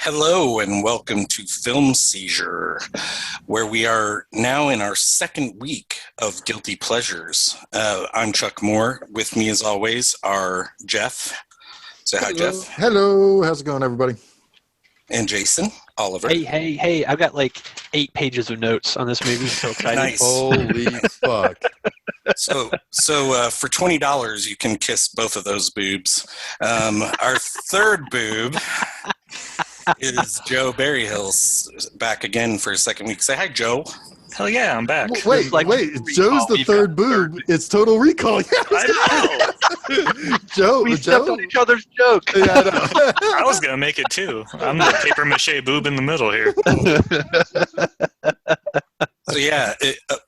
Hello and welcome to Film Seizure, where we are now in our second week of Guilty Pleasures. I'm Chuck Moore. With me, as always, are Jeff. Say hi, Jeff. Hello. How's it going, everybody? And Jason Oliver. Hey. I've got like 8 pages of notes on this movie. So excited. Nice. Holy fuck. So for $20, you can kiss both of those boobs. Our third boob is Joe Berryhill's back again for a second week. Say hi, Joe. Hell yeah, I'm back. Wait, Joe's the third boob. It's Total Recall. I know. Joe, We stepped on each other's joke. Yeah, I know. I was going to make it too. I'm the paper mache boob in the middle here. So yeah,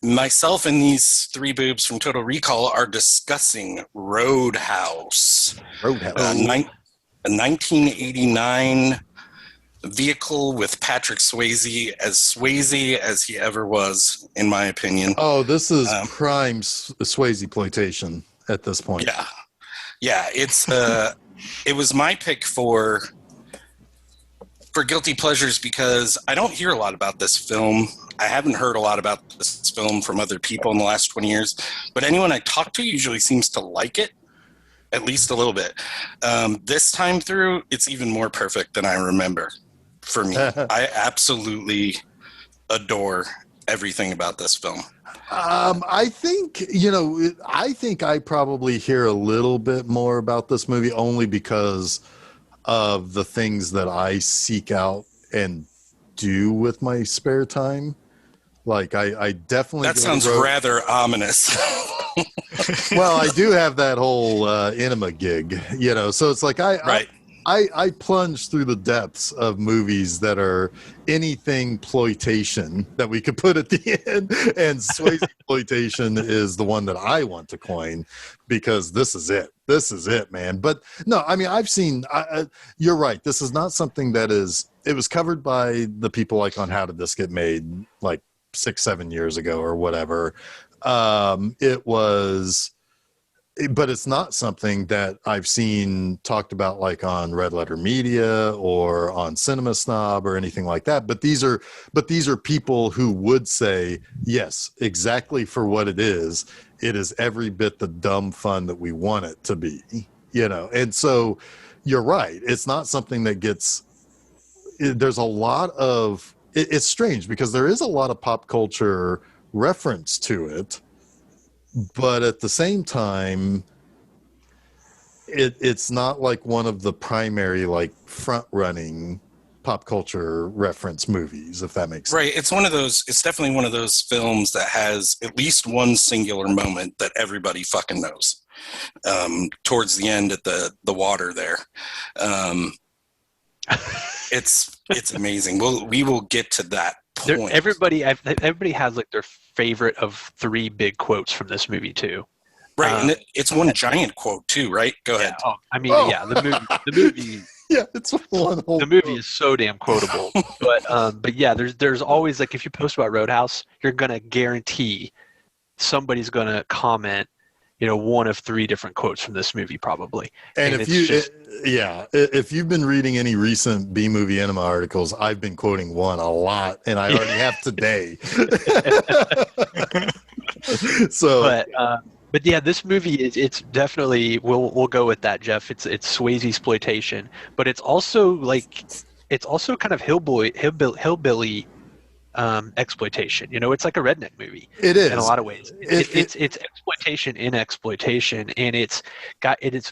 myself and these 3 boobs from Total Recall are discussing Roadhouse. A 1989 vehicle with Patrick Swayze as he ever was, in my opinion. Oh, this is prime Swayze-ploitation at this point. Yeah. It's it was my pick for Guilty Pleasures because I don't hear a lot about this film. I haven't heard a lot about this film from other people in the last 20 years, but anyone I talk to usually seems to like it, at least a little bit. This time through, it's even more perfect than I remember for me. I absolutely adore everything about this film. I think I probably hear a little bit more about this movie only because of the things that I seek out and do with my spare time. Like I definitely. That sounds rather ominous. Well, I do have that whole enema gig, so it's like I plunge through the depths of movies that are anything ploitation that we could put at the end, and Swayze ploitation is the one that I want to coin because this is it. This is it, man. But no, I mean, I've seen. You're right. This is not something that is. It was covered by the people like on How Did This Get Made, like 6-7 years ago or whatever. It was. But it's not something that I've seen talked about like on Red Letter Media or on Cinema Snob or anything like that. But these are people who would say, yes, exactly for what it is. It is every bit the dumb fun that we want it to be, And so you're right. It's not something that gets, there's a lot of, it's strange because there is a lot of pop culture reference to it. But at the same time, it's not like one of the primary like front-running pop culture reference movies, if that makes sense. Right. It's definitely one of those films that has at least one singular moment that everybody fucking knows. Towards the end at the water there. It's amazing. We will get to that point. Everybody has like their favorite of 3 big quotes from this movie too. Right, and it's one giant quote too, right? Go ahead. The movie. Yeah, it's one whole. The movie is so damn quotable. but yeah, there's always like if you post about Roadhouse, you're gonna guarantee somebody's gonna comment. One of 3 different quotes from this movie probably. And if you've been reading any recent B-Movie Enema articles, I've been quoting one a lot, and I already have today. So, but yeah, this movie it's definitely we'll go with that, Jeff. It's Swayze exploitation, but it's also kind of hillbilly exploitation. It's like a redneck movie. It is in a lot of ways. It's exploitation in exploitation, and it's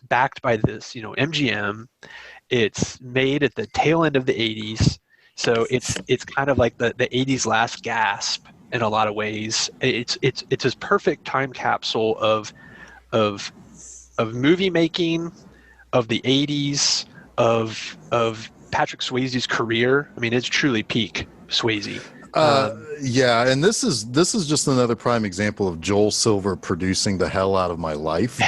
backed by this MGM. It's made at the tail end of the 80s, so it's kind of like the 80s last gasp in a lot of ways. It's this perfect time capsule of movie making of the 80s of Patrick Swayze's career. I mean, it's truly peak Swayze. Yeah, and this is just another prime example of Joel Silver producing the hell out of my life.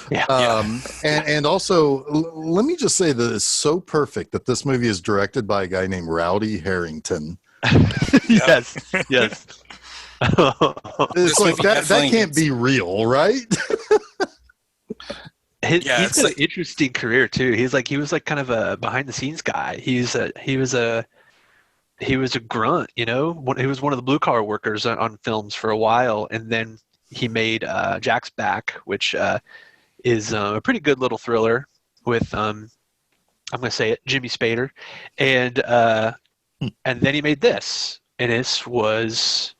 Yeah. And also, let me just say that it's so perfect that this movie is directed by a guy named Rowdy Harrington. Yes. It's like that can't be real, right? He's got an interesting career too. He was like kind of a behind the scenes guy. He was a grunt, you know. He was one of the blue collar workers on films for a while, and then he made Jack's Back, which is a pretty good little thriller with I'm going to say it, Jimmy Spader, and then he made this, and this was,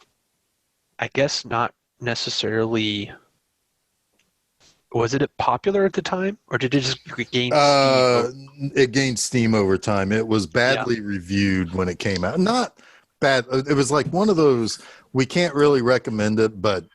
I guess, not necessarily. Was it popular at the time, or did it just gain steam? It gained steam over time. It was badly reviewed when it came out. Not bad. It was like one of those, we can't really recommend it, but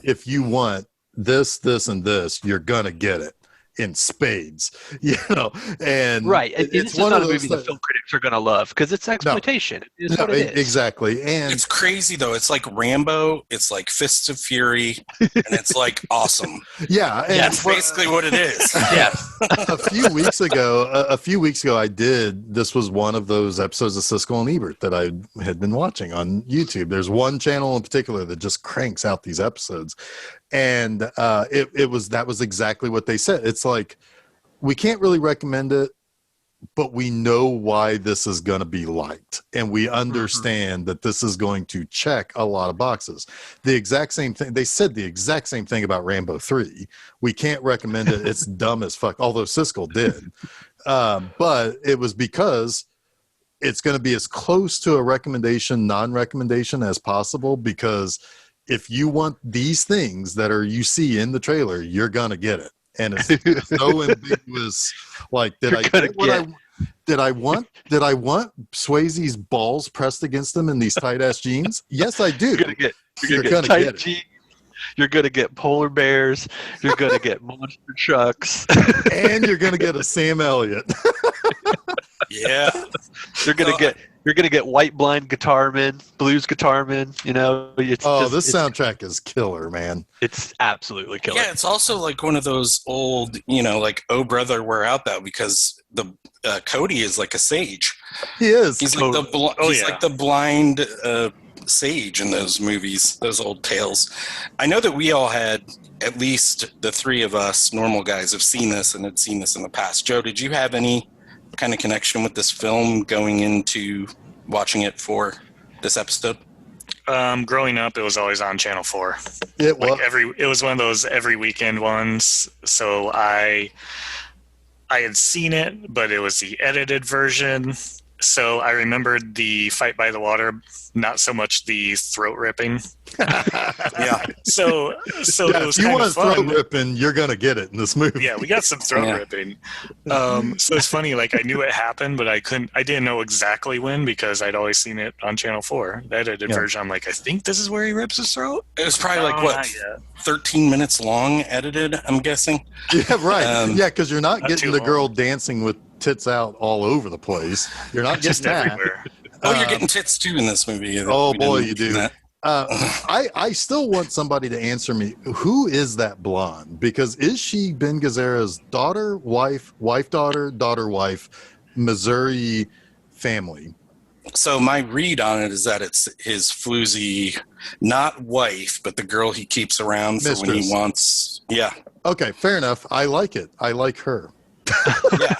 if you want this, this, and this, you're going to get it in spades, you know. And right. it's one of the movie the film critics are going to love because it's exploitation. It's what it is. Exactly. And it's crazy though. It's like Rambo. It's like Fists of Fury, and it's like awesome. Yeah, and that's basically what it is. Yes. a few weeks ago, I did. This was one of those episodes of Siskel and Ebert that I had been watching on YouTube. There's one channel in particular that just cranks out these episodes. And that was exactly what they said. It's like, we can't really recommend it, but we know why this is going to be liked. And we understand that this is going to check a lot of boxes. The exact same thing. They said the exact same thing about Rambo 3. We can't recommend it. It's dumb as fuck, although Siskel did. But it was because it's going to be as close to a recommendation, non-recommendation as possible, because if you want these things that you see in the trailer, you're gonna get it, and it's so ambiguous. Like, did I want Swayze's balls pressed against him in these tight ass jeans? Yes, I do. You're gonna get tight jeans. You're gonna get polar bears. You're gonna get monster trucks, and you're gonna get a Sam Elliott. Yeah, you're gonna get white blind guitar men, blues guitar men. You know, this soundtrack is killer, man. It's absolutely killer. Yeah, it's also like one of those old, you know, like "Oh Brother, Where Art Thou?" because the Cody is like a sage. He is. He's like like the blind sage in those movies, those old tales. I know that we all had, at least the three of us normal guys, have seen this and had seen this in the past. Joe, did you have any kind of connection with this film going into watching it for this episode? Growing up, it was always on Channel 4. It was. It was one of those every weekend ones. So I had seen it, but it was the edited version. So I remembered the fight by the water, not so much the throat ripping. Yeah. So it was if you kind want of fun. Throat ripping, you're gonna get it in this movie. Yeah, we got some throat ripping. So it's funny. Like, I knew it happened, but I didn't know exactly when, because I'd always seen it on Channel 4, the edited version. I'm like, I think this is where he rips his throat. It was probably 13 minutes long, edited, I'm guessing. Yeah, right. Because you're not getting the girl dancing with tits out all over the place. You're not just getting everywhere. You're getting tits too in this movie. Oh boy, you do. I still want somebody to answer me. Who is that blonde? Because is she Ben Gazzara's daughter, wife, daughter, wife, Missouri family? So my read on it is that it's his floozy, not wife, but the girl he keeps around for when he wants. Yeah. Okay, fair enough. I like it. I like her. Yeah.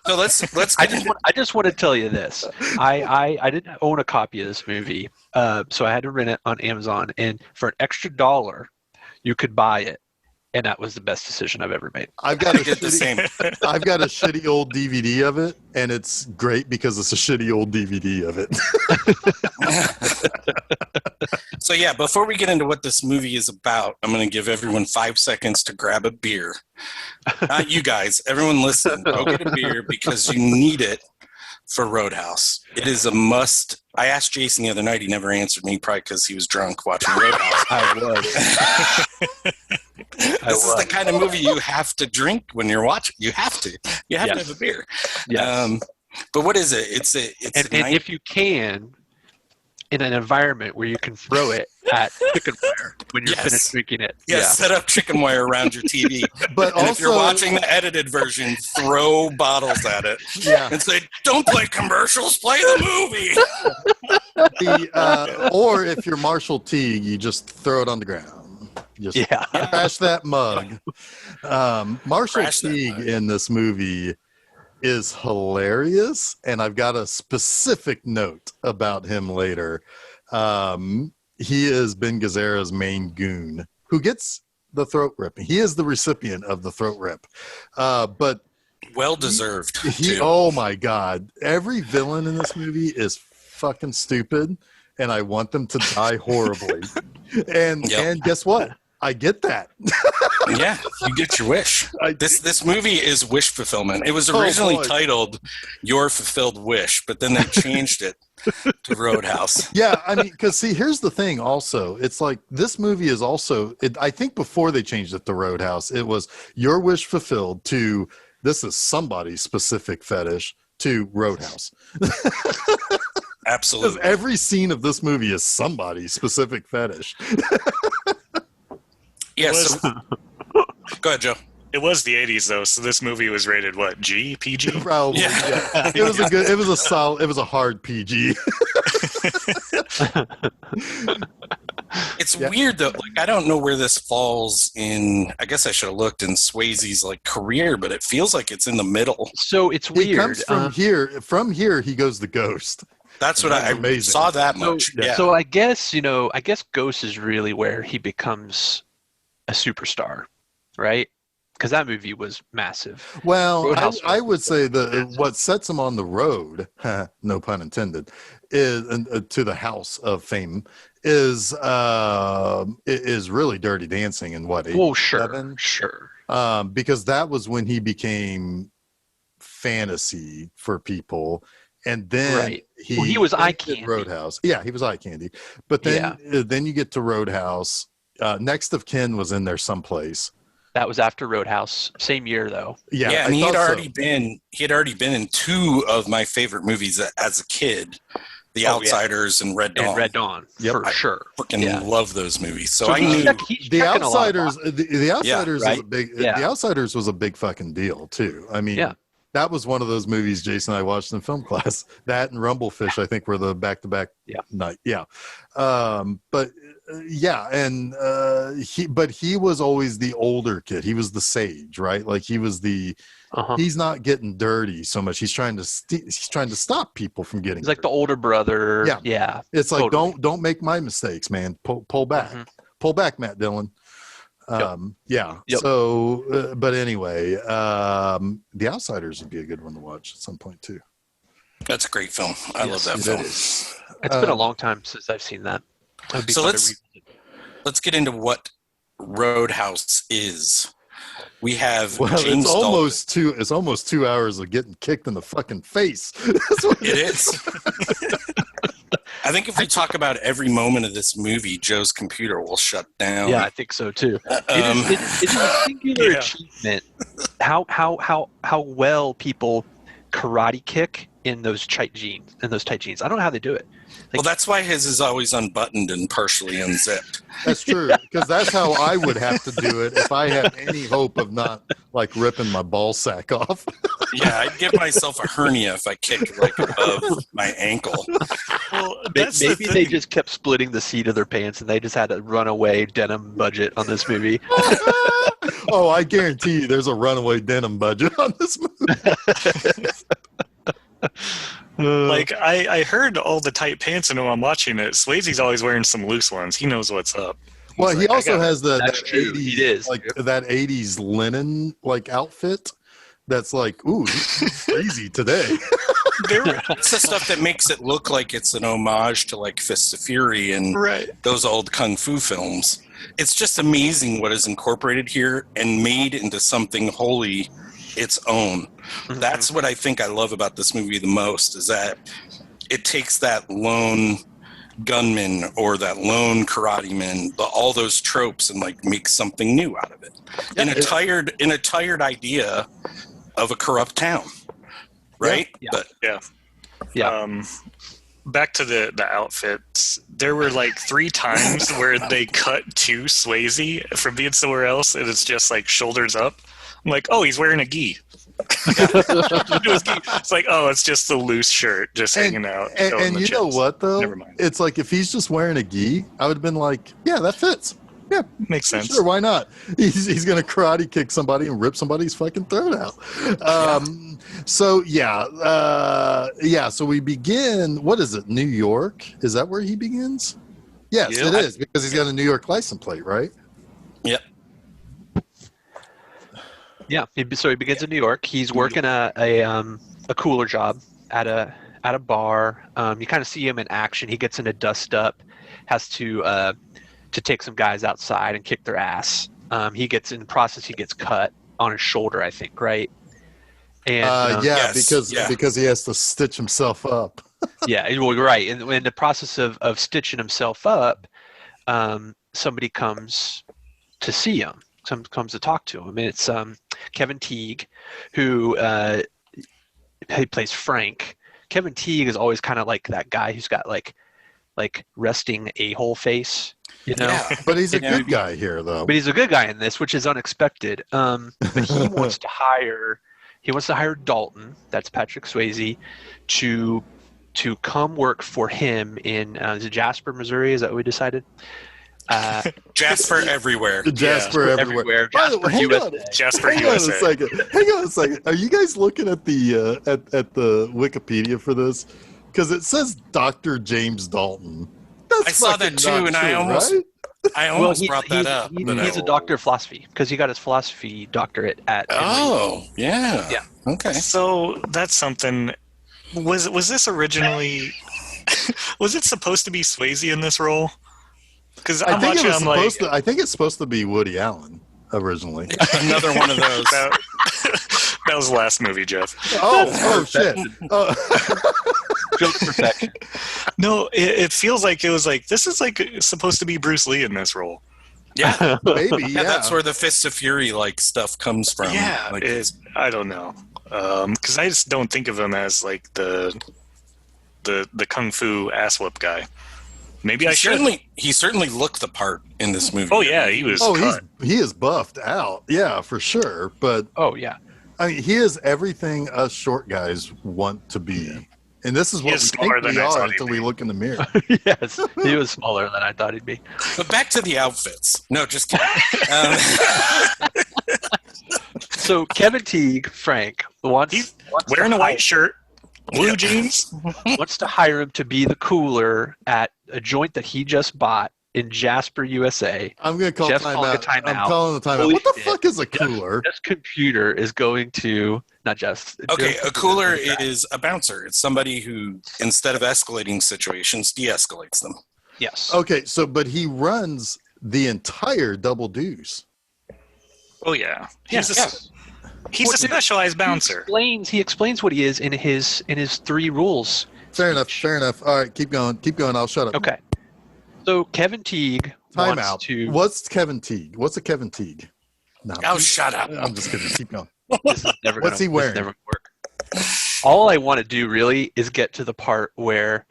So let's. I just want to tell you this. I didn't own a copy of this movie, so I had to rent it on Amazon, and for an extra $1, you could buy it, and that was the best decision I've ever made. I've got a shitty old DVD of it, and it's great because it's a shitty old DVD of it. So yeah, before we get into what this movie is about, I'm going to give everyone 5 seconds to grab a beer. Not you guys, everyone listen. Go get a beer because you need it for Roadhouse. It is a must. I asked Jason the other night. He never answered me, probably because he was drunk watching Roadhouse. I was. This is the kind of movie you have to drink when you're watching. You have to. You have to have a beer. Yes. But what is it? It's and if you can, in an environment where you can throw it at chicken wire when you're finished drinking it. Set up chicken wire around your TV. But and also, if you're watching the edited version, throw bottles at it and say, "Don't play commercials, play the movie." or if you're Marshall Teague, you just throw it on the ground. Just Yeah. crash that mug. Marshall Crash that Teague mug. in this movie is hilarious, and I've got a specific note about him later. He is Ben Gazzara's main goon who gets the throat rip. He is the recipient of the throat rip. But Well deserved. oh my God. Every villain in this movie is fucking stupid, and I want them to die horribly. And guess what? I get that. Yeah, you get your wish. This movie is wish fulfillment. It was originally titled Your Fulfilled Wish, but then they changed it to Roadhouse. Yeah, I mean, because see, here's the thing also. It's like this movie is also, I think before they changed it to Roadhouse, it was Your Wish Fulfilled to this is somebody's specific fetish to Roadhouse. Absolutely. Because every scene of this movie is somebody's specific fetish. Yes. Go ahead, Joe. It was the 80s though, so this movie was rated what? G? PG? Probably. Yeah. It was it was a hard PG. It's weird though. Like I don't know where this falls in. I guess I should have looked in Swayze's like career, but it feels like it's in the middle. So it's weird. He comes from here. From here, he goes to Ghost. That's what I saw that much. So, so I guess Ghost is really where he becomes a superstar, right? Because that movie was massive. Well, I would say what sets him on the road, no pun intended, is to the house of fame is really Dirty Dancing and what? Well, sure. Because that was when he became fantasy for people, and then he was eye candy. Roadhouse, yeah, he was eye candy. But then you get to Roadhouse. Next of Kin was in there someplace. That was after Roadhouse, same year though. Yeah, and he had already been in two of my favorite movies as a kid, The Outsiders and Red Dawn. And Red Dawn, for sure. Freaking love those movies. So I knew The Outsiders. The Outsiders right? is a big. The Outsiders was a big fucking deal too. I mean, that was one of those movies Jason and I watched in film class. That and Rumblefish, I think, were the back-to-back night. Yeah, but. He was always the older kid. He was the sage, right? Like he was the. He's not getting dirty so much. He's trying to stop people from getting. He's like the older brother. Yeah. It's like don't make my mistakes, man. Pull back, pull back, Matt Dillon. So, but anyway, The Outsiders would be a good one to watch at some point too. That's a great film. I love that film. It's been a long time since I've seen that. So let's get into what Roadhouse is. We have James it's almost 2 hours of getting kicked in the fucking face. It is. I think if we talk about every moment of this movie, Joe's computer will shut down. Yeah, I think so too. It's a singular achievement how well people karate kick in those tight jeans. I don't know how they do it. Well, that's why his is always unbuttoned and partially unzipped. That's true, because that's how I would have to do it if I had any hope of not like ripping my ball sack off. Yeah, I'd give myself a hernia if I kicked like above my ankle. Well, maybe they just kept splitting the seat of their pants and they just had a runaway denim budget on this movie. Oh, I guarantee you there's a runaway denim budget on this movie. Like I heard all the tight pants, and when I'm watching it, Swayze's always wearing some loose ones. He knows what's up. Well, he also has that 80s, he is like that 80s linen like outfit. That's like, ooh, he's crazy today. It's the stuff that makes it look like it's an homage to like Fists of Fury and those old kung fu films. It's just amazing what is incorporated here and made into something wholly its own. Mm-hmm. That's what I think I love about this movie the most, is that it takes that lone gunman or that lone karate man, all those tropes, and like makes something new out of it. In a tired idea of a corrupt town, right? Back to the outfits. There were like 3 times where they cut to Swayze from being somewhere else, and it's just like shoulders up. I'm like, oh, he's wearing a gi. It's like, oh, it's just a loose shirt just hanging out. And you know what, though? Never mind. It's like if he's just wearing a gi, I would have been like, yeah, that fits. Yeah, makes sense. Sure, why not? He's going to karate kick somebody and rip somebody's fucking throat out. So so we begin. What is it? New York? Is that where he begins? Yes, it is, because he's got a New York license plate, right? Yep. Yeah. So he begins in New York. He's working a cooler job at a bar. You kind of see him in action. He gets in a dust up, has to take some guys outside and kick their ass. He gets in the process. He gets cut on his shoulder, I think, right? And because he has to stitch himself up. Yeah, well, you're right. And in the process of stitching himself up, somebody comes to see him. Comes to talk to him. And it's Kevin Teague, who he plays Frank. Kevin Teague is always kind of like that guy who's got like resting a-hole face, you know. Yeah. But he's a good guy here, though. But he's a good guy in this, which is unexpected. But he wants to hire Dalton, that's Patrick Swayze, to come work for him in is it Jasper, Missouri? Is that what we decided? Jasper everywhere. Jasper everywhere. Jasper, USA. Jasper Hang USA. Hang on a second. Are you guys looking at the at the Wikipedia for this? Because it says Dr. James Dalton. I saw that too, and I almost brought that up. He's a doctor of philosophy because he got his philosophy doctorate at. Oh, yeah. Yeah. Okay. So that's something. Was this originally? Was it supposed to be Swayze in this role? Because I think it's supposed to be Woody Allen originally. Another one of those. That was the last movie, Jeff. Oh shit. Joke perfection. No, it feels like it was like this is like supposed to be Bruce Lee in this role. Yeah, maybe. Yeah, that's where the Fists of Fury stuff comes from. Yeah, like I don't know, because I just don't think of him as like the kung fu ass whoop guy. Maybe I should. He certainly looked the part in this movie. Oh yeah, he was. He is buffed out. Yeah, for sure. But yeah. I mean, he is everything us short guys want to be. And this is what we think we are until we look in the mirror. Yes, he was smaller than I thought he'd be. But back to the outfits. No, just kidding. So Kevin Teague, Frank, wants wearing a white shirt, blue jeans. Wants to hire him to be the cooler at a joint that he just bought in Jasper, USA. I'm going to call timeout. I'm calling the timeout. Holy what the shit. fuck is a cooler? This computer is going to not just. Okay, a cooler is a bouncer. It's somebody who, instead of escalating situations, de-escalates them. Yes. Okay, but he runs the entire Double Deuce. Oh yeah, he's a specialized bouncer. He explains what he is in his 3 rules. Fair enough. All right, keep going. I'll shut up. Okay. So Kevin Teague Time out. What's Kevin Teague? What's a Kevin Teague? No, shut up. I'm just kidding. Keep going. What's he wearing? Never gonna work. All I want to do really is get to the part where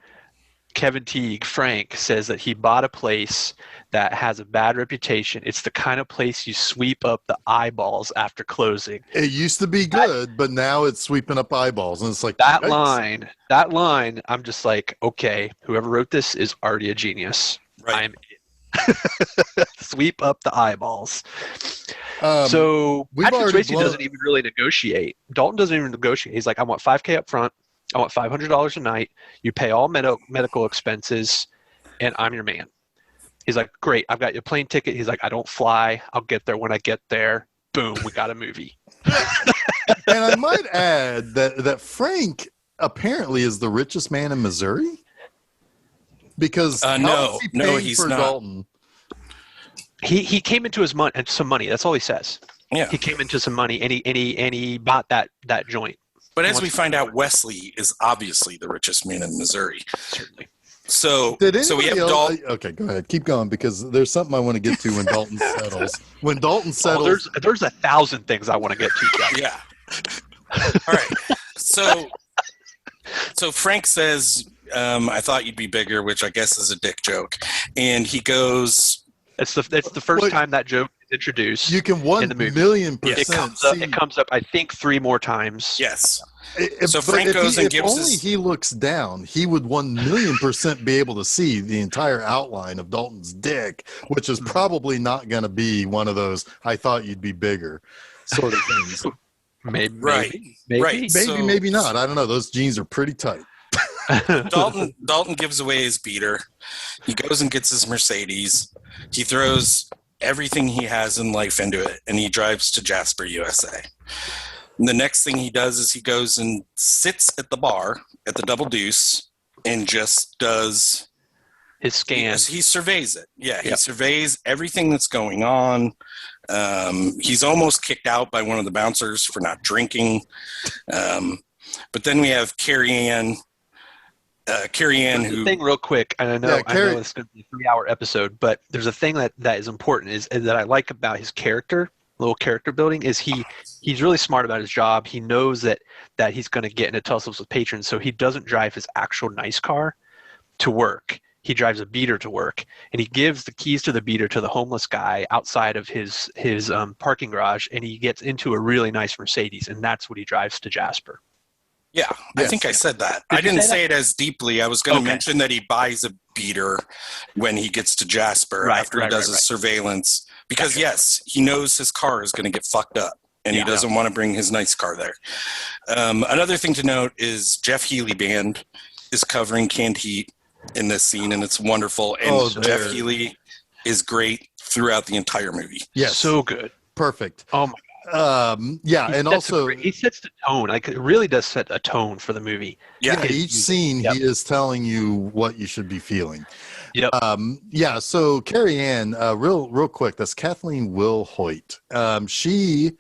Kevin Teague, Frank, says that he bought a place that has a bad reputation. It's the kind of place you sweep up the eyeballs after closing. It used to be good, but now it's sweeping up eyeballs, and it's like that yikes. line. I'm just like, okay, whoever wrote this is already a genius. Right. I'm sweep up the eyeballs. So Patrick Swayze doesn't even really negotiate. Dalton doesn't even negotiate. He's like, I want $5,000 up front. I want $500 a night. You pay all medical expenses, and I'm your man. He's like, great, I've got your plane ticket. He's like, I don't fly. I'll get there when I get there. Boom, we got a movie. And I might add that Frank apparently is the richest man in Missouri. Because no, he's not. Dalton? He came into some money. That's all he says. Yeah, he came into some money, and he bought that joint. But as we find out, Wesley is obviously the richest man in Missouri. Certainly. So we have Dalton. Okay, go ahead, keep going, because there's something I want to get to when Dalton settles. When Dalton settles, there's 1,000 things I want to get to. Jeff. Yeah. All right. So Frank says, I thought you'd be bigger, which I guess is a dick joke. And he goes... It's the first time that joke introduced. You can 1,000,000% see. It comes up, I think, 3 more times. Yes. So Frank goes and if gives only he looks down, he would 1,000,000% be able to see the entire outline of Dalton's dick, which is probably not going to be one of those "I thought you'd be bigger" sort of things. Maybe. Maybe not. I don't know. Those jeans are pretty tight. Dalton gives away his beater. He goes and gets his Mercedes. He throws everything he has in life into it, and he drives to Jasper, USA. And the next thing he does is he goes and sits at the bar at the Double Deuce and just does his scan. He surveys it. Yeah, he surveys everything that's going on. He's almost kicked out by one of the bouncers for not drinking. But then we have Carrie Ann, who... thing real quick, and I know it's going to be a 3-hour episode, but there's a thing that is important is that I like about his character, little character building, is he's really smart about his job. He knows that he's going to get into tussles with patrons, so he doesn't drive his actual nice car to work. He drives a beater to work, and he gives the keys to the beater to the homeless guy outside of his parking garage, and he gets into a really nice Mercedes, and that's what he drives to Jasper. Yeah, I think I said that. I didn't say it as deeply. I was going to mention that he buys a beater when he gets to Jasper after he does his surveillance. Because, yes, he knows his car is going to get fucked up, and he doesn't want to bring his nice car there. Another thing to note is Jeff Healey Band is covering Canned Heat in this scene, and it's wonderful. And Jeff Healey is great throughout the entire movie. Yes. So good. Perfect. Oh, my and also he sets the tone. Like, it really does set a tone for the movie. Yeah, each scene he is telling you what you should be feeling. Yep. So Carrie Ann, real quick, that's Kathleen Will Hoyt. She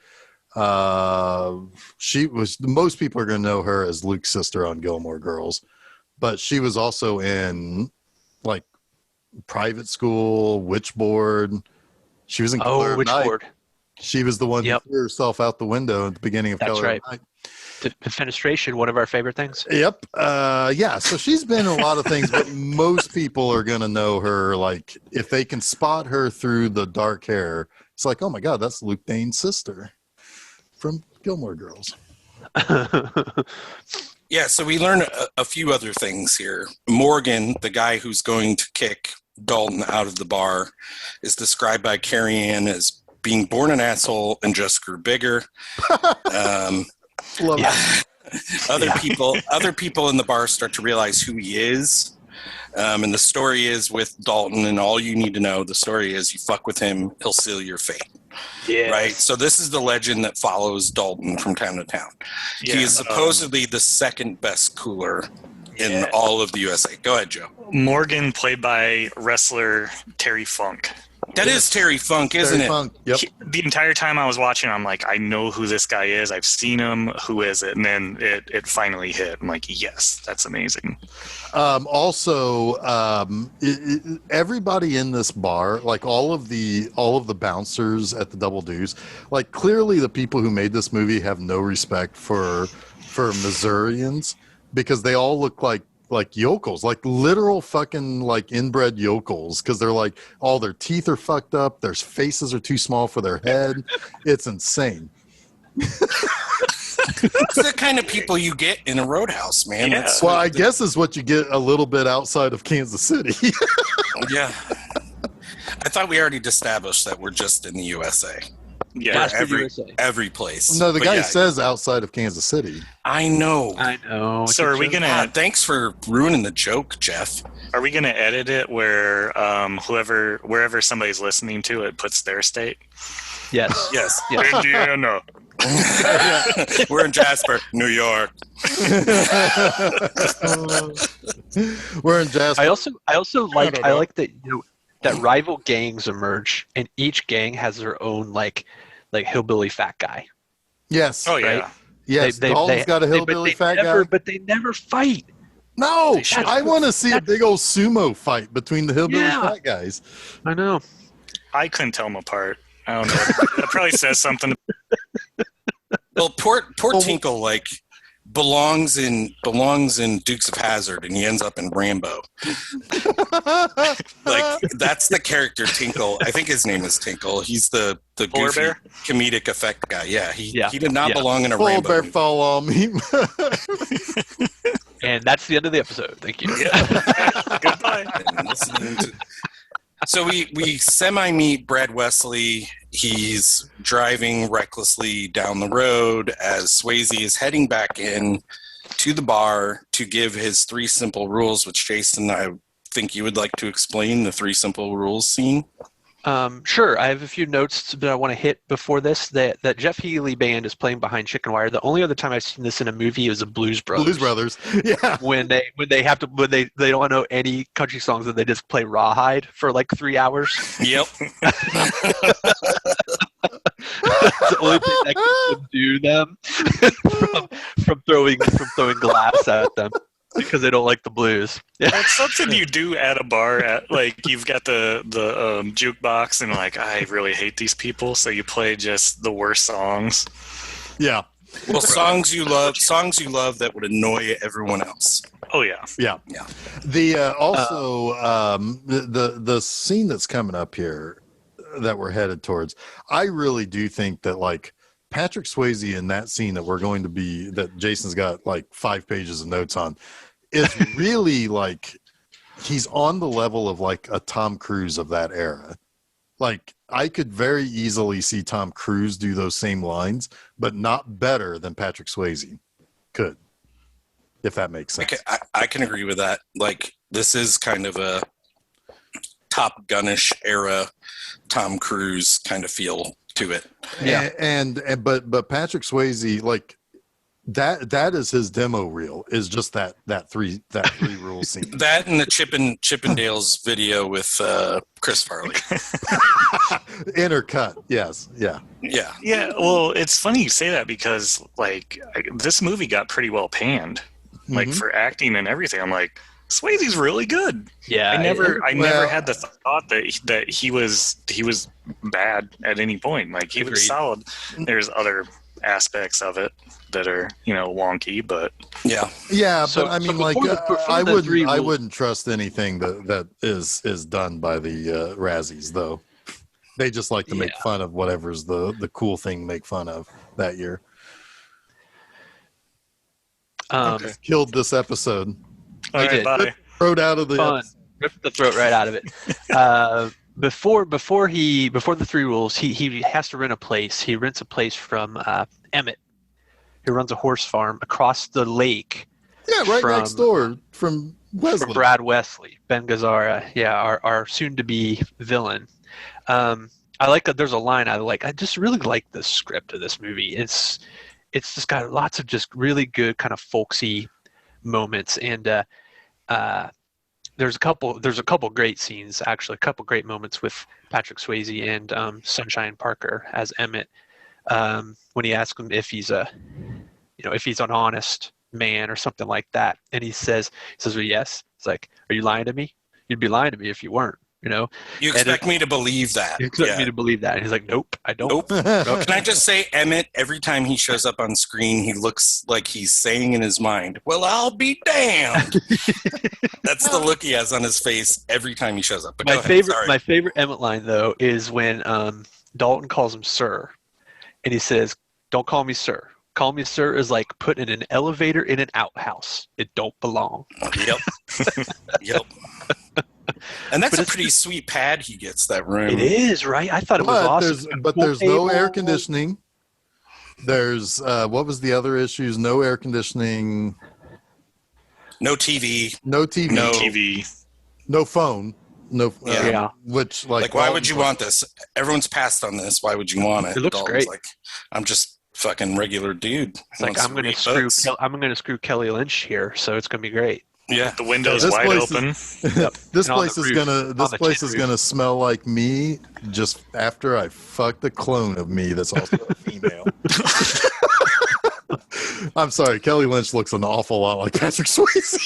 was, most people are going to know her as Luke's sister on Gilmore Girls, but she was also in like Private School, Witchboard. She was in Color of Night. Witchboard. She was the one who threw herself out the window at the beginning of Color of Night. Defenestration, one of our favorite things. Yep. So she's been in a lot of things, but most people are going to know her. Like, if they can spot her through the dark hair, it's like, oh my God, that's Luke Dane's sister from Gilmore Girls. Yeah, so we learn a few other things here. Morgan, the guy who's going to kick Dalton out of the bar, is described by Carrie Ann as being born an asshole and just grew bigger. Love it. Other people in the bar start to realize who he is. And the story is with Dalton, and all you need to know, the story is you fuck with him, he'll seal your fate. Yeah. Right? So this is the legend that follows Dalton from town to town. Yeah. He is supposedly the second best cooler in all of the USA. Go ahead, Joe. Morgan, played by wrestler Terry Funk. That is Terry Funk, isn't it? Funk. Yep. The entire time I was watching, I'm like, I know who this guy is. I've seen him. Who is it? And then it finally hit. I'm like, yes, that's amazing. Everybody in this bar, like all of the bouncers at the Double Deuce, like clearly the people who made this movie have no respect for Missourians, because they all look like yokels, like literal fucking like inbred yokels, because they're like all their teeth are fucked up, their faces are too small for their head. It's insane. It's the kind of people you get in a roadhouse, man. Yeah. Well, I guess is what you get a little bit outside of Kansas City. Yeah. I thought we already established that we're just in the USA. Yeah, every place. No, the guy says outside of Kansas City. I know. So are we gonna? Thanks for ruining the joke, Jeff. Are we gonna edit it where wherever somebody's listening to it puts their state? Yes. Yes. Indiana. We're in Jasper, New York. We're in Jasper. I also like that that rival gangs emerge, and each gang has their own like hillbilly fat guy. Yes. Oh yeah. Right? Yes. Dalton's got a hillbilly fat guy. But they never fight. No, I want to see a big old sumo fight between the hillbilly fat guys. I know. I couldn't tell them apart. I don't know. That probably says something. Well, poor Tinkle, like, belongs in Dukes of Hazzard, and he ends up in Rambo. Like, that's the character Tinkle. I think his name is Tinkle. He's the goofy comedic effect guy. Yeah, he did not belong in a Polar Rambo bear movie. fall on me. And that's the end of the episode. Thank you. Goodbye. So we semi-meet Brad Wesley. He's driving recklessly down the road as Swayze is heading back in to the bar to give his 3 simple rules, which, Jason, I think you would like to explain the 3 simple rules scene. Sure. I have a few notes that I want to hit before this. That Jeff Healey band is playing behind Chicken Wire. The only other time I've seen this in a movie is the Blues Brothers. Blues Brothers. Yeah. When they don't know any country songs and they just play Rawhide for like 3 hours. Yep. That's the only thing that can subdue them from throwing glass at them because they don't like the blues. Yeah. That's something you do at a bar. At like, you've got the jukebox, and like, I really hate these people, so you play just the worst songs. Yeah. Well, songs you love that would annoy everyone else. Oh yeah. Yeah. Yeah. The also the scene that's coming up here that we're headed towards, I really do think that, like, Patrick Swayze in that scene that Jason's got like 5 pages of notes on, is really like, he's on the level of like a Tom Cruise of that era. Like, I could very easily see Tom Cruise do those same lines, but not better than Patrick Swayze could, if that makes sense. I can agree with that. Like, this is kind of a Top Gun-ish era Tom Cruise kind of feel to it. Yeah. But Patrick Swayze, like, that is his demo reel, is just that three rule scene. That and the Chippendales video with Chris Farley. Intercut. Yes. Yeah. Yeah. Yeah. Well, it's funny you say that because, like, this movie got pretty well panned, like, for acting and everything. I'm like, Swayze's really good. Yeah. I never had the thought that he was bad at any point. Like, he was solid. There's other aspects of it that are, wonky, but yeah. But I mean, like, I wouldn't trust anything that is done by the Razzies, though. They just like to make fun of whatever's the cool thing to make fun of that year. Just killed this episode. All right, bye. Throat out of the fun. Ripped the throat right out of it. Before the 3 rules, he has to rent a place. He rents a place from Emmett, who runs a horse farm across the lake. Yeah, right next door from Wesley. From Brad Wesley, Ben Gazzara. Yeah, our soon-to-be villain. I like that. There's a line I like. I just really like the script of this movie. It's just got lots of just really good kind of folksy moments, and there's a couple great scenes, actually, a couple great moments with Patrick Swayze and Sunshine Parker as Emmett, when he asks him if he's if he's an honest man or something like that, and he says well, yes. It's like, are you lying to me? You'd be lying to me if you weren't. You expect me to believe that. You expect me to believe that. And he's like, nope, I don't. Nope. Can I just say, Emmett, every time he shows up on screen, he looks like he's saying in his mind, well, I'll be damned. That's the look he has on his face every time he shows up. But my favorite Emmett line, though, is when Dalton calls him sir. And he says, don't call me sir. Call me sir is like putting an elevator in an outhouse. It don't belong. Yep. Yep. And that's a pretty sweet pad he gets, that room. It is, right? I thought it was awesome. But there's no air conditioning. There's, what was the other issues? No air conditioning. No TV. No TV. No TV. No phone. No. Yeah. Which, like why would you want this? Everyone's passed on this. Why would you want it? It looks Dalton's great. Like, I'm just fucking regular dude. It's like, I'm going to screw Kelly Lynch here, so it's going to be great. Yeah, the window's wide open. This place is gonna smell like me just after I fuck the clone of me that's also a female. I'm sorry, Kelly Lynch looks an awful lot like Patrick Swayze.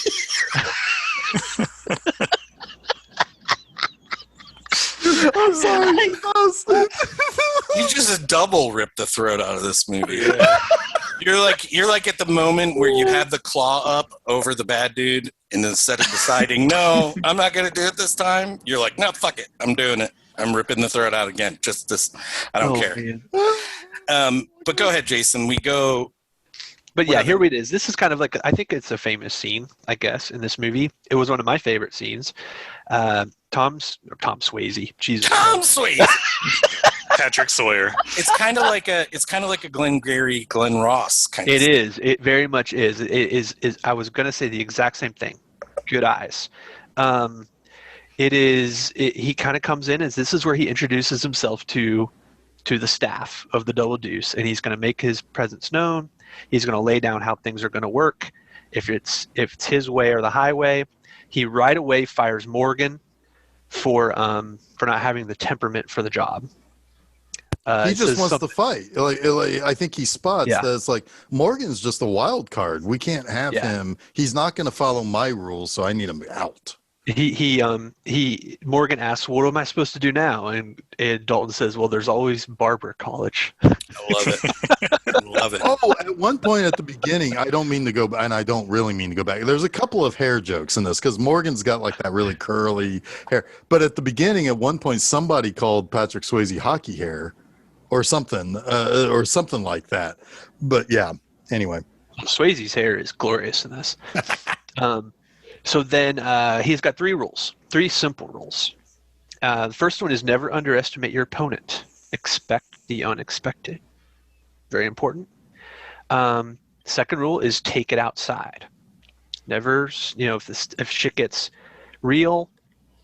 I'm sorry. You just double ripped the throat out of this movie. Yeah. You're like at the moment where you have the claw up over the bad dude, and instead of deciding, no, I'm not going to do it this time, you're like, no, fuck it, I'm doing it. I'm ripping the throat out again. Just this, I don't care. But go ahead, Jason. We go. But yeah, here it is. This is kind of like, I think it's a famous scene, I guess, in this movie. It was one of my favorite scenes. Tom Swayze. Jesus. Tom Swayze. Patrick Sawyer. It's kind of like a Glengarry, Glenn Ross kind of. It is. It very much is. It is. I was going to say the exact same thing. Good eyes. It is. He kind of comes in as this is where he introduces himself to the staff of the Double Deuce, and he's going to make his presence known. He's going to lay down how things are going to work. If it's his way or the highway. He right away fires Morgan for not having the temperament for the job. He just wants to fight. I think he spots that it's like Morgan's just a wild card. We can't have him. He's not going to follow my rules, so I need him out. Morgan asks, "What am I supposed to do now?" And Dalton says, "Well, there's always Barber College." I love it. Love it. Oh, at one point at the beginning, I don't mean to go, and I don't really mean to go back. There's a couple of hair jokes in this because Morgan's got like that really curly hair. But at the beginning, at one point, somebody called Patrick Swayze hockey hair, or something like that. But yeah, anyway, Swayze's hair is glorious in this. So then he's got three simple rules. The first one is never underestimate your opponent. Expect the unexpected. Very important. Second rule is take it outside. Never, if shit gets real,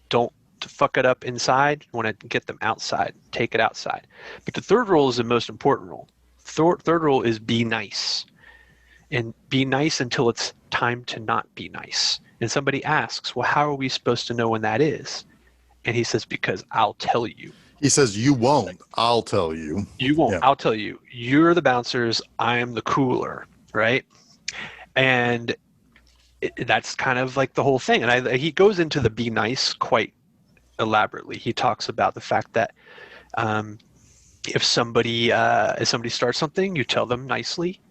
don't fuck it up inside. You want to get them outside. Take it outside. But the third rule is the most important rule. Third rule is be nice. And be nice until it's time to not be nice. And somebody asks, well, how are we supposed to know when that is? And he says, because I'll tell you. He says, you won't. I'll tell you. You won't. Yeah. I'll tell you. You're the bouncers. I am the cooler, right? And that's kind of like the whole thing. And he goes into the be nice quite elaborately. He talks about the fact that if somebody starts something, you tell them nicely,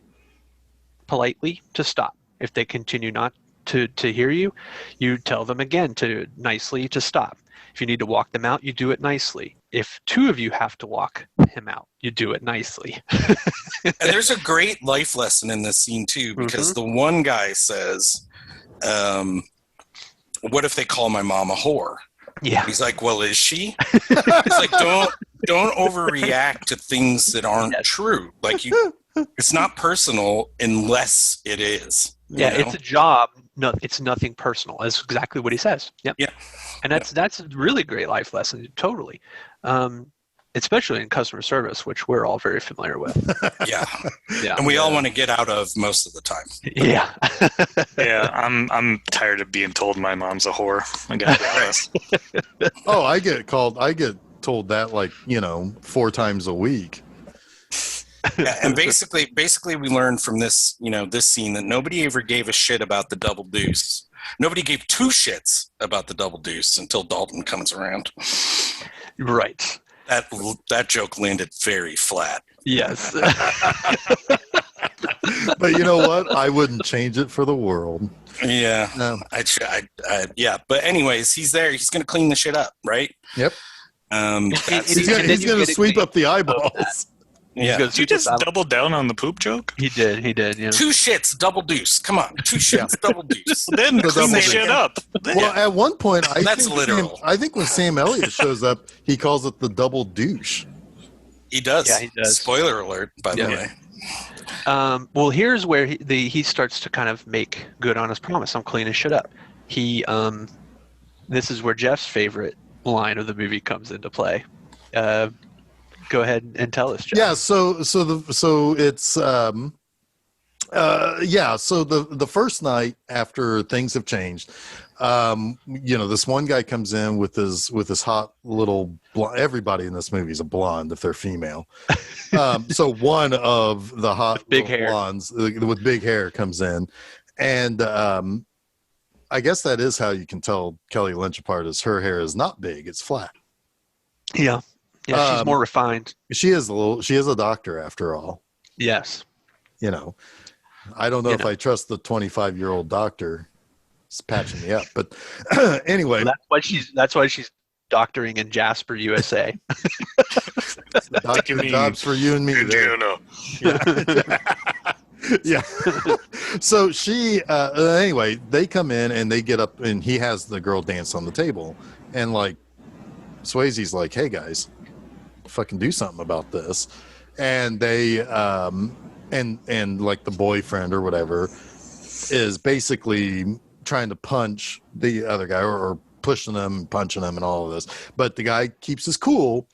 politely to stop. If they continue not to hear you, you tell them again to nicely to stop. If you need to walk them out, you do it nicely. If two of you have to walk him out, you do it nicely. And there's a great life lesson in this scene too, because the one guy says, what if they call my mom a whore? Yeah. He's like, well, is she? He's like, don't overreact to things that aren't true. Like it's not personal unless it is. Yeah, it's a job. No, it's nothing personal. That's exactly what he says. Yep. Yeah. And that's a really great life lesson. Totally. Especially in customer service, which we're all very familiar with. Yeah. And we all want to get out of most of the time. Yeah. Yeah. I'm tired of being told my mom's a whore. I gotta be honest. Oh, I get told that 4 times a week. Yeah, and basically we learned from this, this scene that nobody ever gave a shit about the Double Deuce. Nobody gave 2 shits about the Double Deuce until Dalton comes around. Right. That joke landed very flat. Yes. But you know what? I wouldn't change it for the world. Yeah. No. Yeah. But anyways, he's there. He's going to clean the shit up, right? Yep. He's going to sweep up the eyeballs. Yeah. Did you just double down on the poop joke? He did. Yeah. 2 shits, Double Deuce. Come on, 2 shits, Double Deuce. Then clean the shit up. Well, at one point, that's literal. I think when Sam Elliott shows up, he calls it the Double Douche. He does. Yeah, he does. Spoiler alert, by the way. Well, here's where he starts to kind of make good on his promise. I'm cleaning shit up. This is where Jeff's favorite line of the movie comes into play. Go ahead and tell us, Jeff. Yeah, so it's so the first night after things have changed, this one guy comes in with his hot little blonde. Everybody in this movie is a blonde if they're female. So one of the hot big hair blondes with big hair comes in, and I guess that is how you can tell Kelly Lynch apart. Is her hair is not big; it's flat. Yeah, she's more refined. She is a doctor after all. Yes. You know, I don't know if I trust the 25-year-old doctor patching me up, but anyway, that's why she's doctoring in Jasper, USA. Doctor jobs for you and me. Yeah. Yeah. So she, anyway, they come in and they get up and he has the girl dance on the table. And like, Swayze's like, hey guys, fucking do something about this. And they, and like the boyfriend or whatever is basically trying to punch the other guy or pushing him, punching him and all of this. But the guy keeps his cool.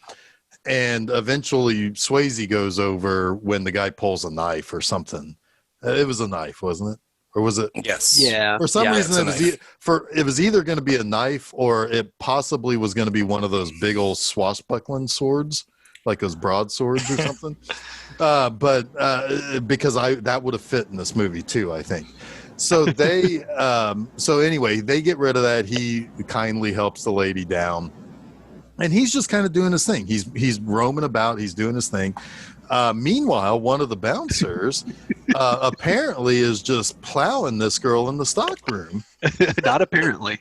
And eventually Swayze goes over when the guy pulls a knife or something. It was a knife, wasn't it? Or was it? Yes. Yeah. For some reason, it was either going to be a knife or it possibly was going to be one of those big old swashbuckling swords, like those broadswords or something. But because that would have fit in this movie too, I think. So they, so anyway, they get rid of that. He kindly helps the lady down. And he's just kind of doing his thing. He's roaming about. He's doing his thing. Meanwhile, one of the bouncers apparently is just plowing this girl in the stock room. Not apparently.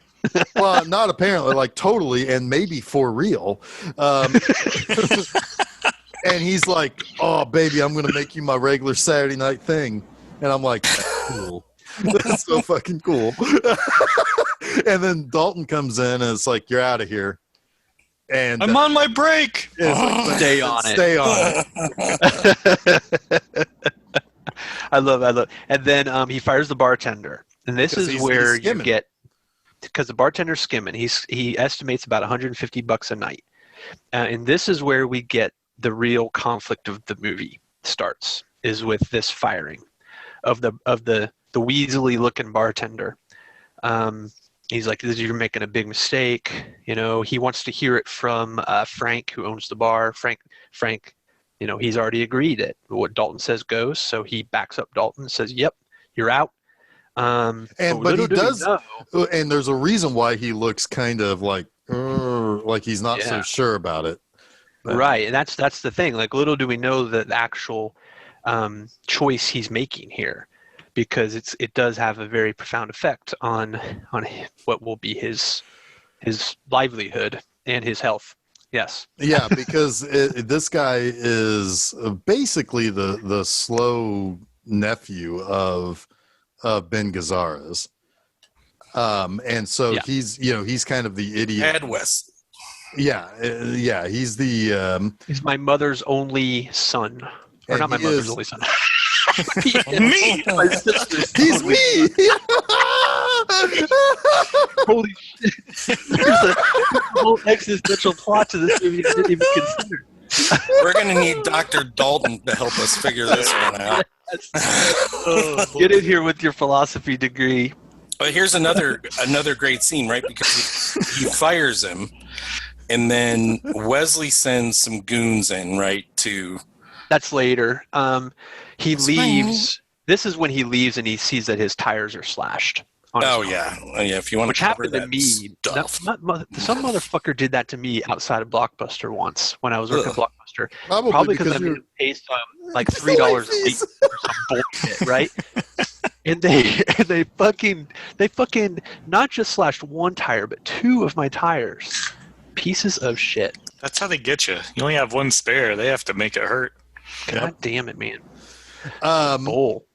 Well, not apparently, like totally, and maybe for real. And he's like, "Oh, baby, I'm going to make you my regular Saturday night thing." And I'm like, "That's cool. That's so fucking cool." And then Dalton comes in and it's like, "You're out of here." And I'm on my break. Like, Stay on it. Stay on it. I love. And then he fires the bartender, and this is where you get, because the bartender's skimming. He estimates about $150 a night, and this is where we get the real conflict of the movie starts. Is with this firing of the weaselly looking bartender. He's like, "You're making a big mistake." You know, he wants to hear it from Frank, who owns the bar. Frank, you know, he's already agreed that what Dalton says goes. So he backs up Dalton and says, "Yep, you're out." But he does, and there's a reason why he looks kind of like he's not so sure about it. But. Right, and that's the thing. Like, little do we know the actual choice he's making here. Because it does have a very profound effect on what will be his livelihood and his health. Yes. Yeah, because this guy is basically the slow nephew of Ben Gazzara's, and so he's kind of the idiot. Ed West. Yeah, he's he's my mother's only son, or not my mother's only son. Me. My sister's He's me. Holy shit! There's a whole existential plot to this movie I didn't even consider. We're gonna need Dr. Dalton to help us figure this one out. Get in here with your philosophy degree. But here's another great scene, right? Because he fires him, and then Wesley sends some goons in, right, to. That's later. He leaves. This is when he leaves and he sees that his tires are slashed. Yeah. If you want which to cover happened to that me. stuff. Some motherfucker did that to me outside of Blockbuster once when I was working at Blockbuster. Probably because I made him pay like $3 a week for some bullshit, right? And they fucking not just slashed one tire but two of my tires. Pieces of shit. That's how they get you. You only have one spare. They have to make it hurt. God damn it, man. Bull.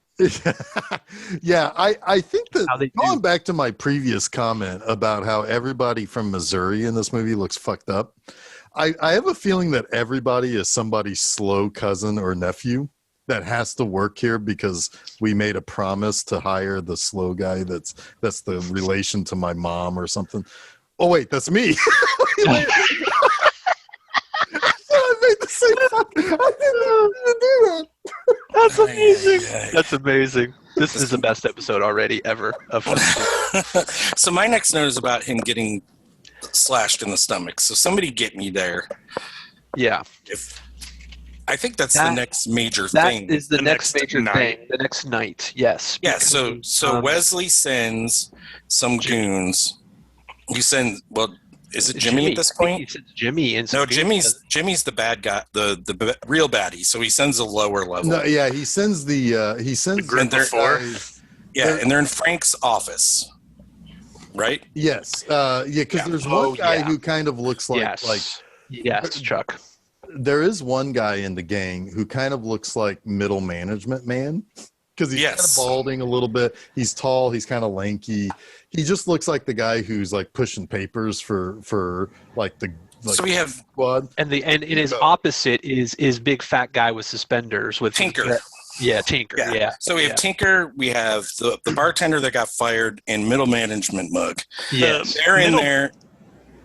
Yeah, I think that going back to my previous comment about how everybody from Missouri in this movie looks fucked up, I have a feeling that everybody is somebody's slow cousin or nephew that has to work here because we made a promise to hire the slow guy that's the relation to my mom or something. Oh wait, that's me. I made the same fucking. I didn't do that. That's amazing. That's amazing. This is the best episode already ever. So my next note is about him getting slashed in the stomach. So somebody get me there. Yeah. I think that's the next major thing. That is the next major thing. The next night. Yes. Yeah. So Wesley sends some goons. Is it Jimmy at this point? I think he says Jimmy. And no, Jimmy's the bad guy, the real baddie. So he sends a lower level. No, yeah, he sends the group of four. Yeah, and they're in Frank's office, right? Yes, because there's one guy who kind of looks like yes, Chuck. There is one guy in the gang who kind of looks like middle management man. Because he's kind of balding a little bit. He's tall. He's kind of lanky. He just looks like the guy who's like pushing papers for like the. Like, so we have squad. And in his opposite is big fat guy with suspenders with Tinker. Tinker. Yeah. So we have Tinker. We have the bartender that got fired and middle management mug. Yes. They're in there.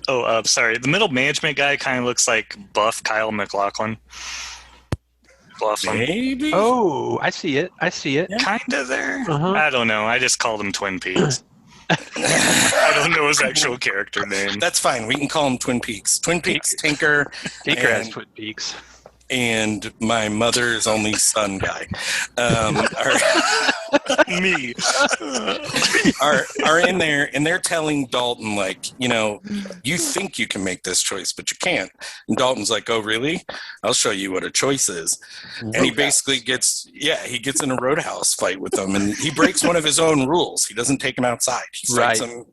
Oh, sorry. The middle management guy kind of looks like buff Kyle MacLachlan. Maybe. Oh, I see it. Yeah. Kind of there. Uh-huh. I don't know. I just called him Twin Peaks. I don't know his actual character name. That's fine. We can call him Twin Peaks. Twin Peaks, Tinker. Tinker has Twin Peaks. And my mother's only son guy. Me. are in there, and they're telling Dalton, like, you think you can make this choice, but you can't. And Dalton's like, oh, really? I'll show you what a choice is. And he basically gets in a roadhouse fight with them, and he breaks one of his own rules. He doesn't take him outside. He fights him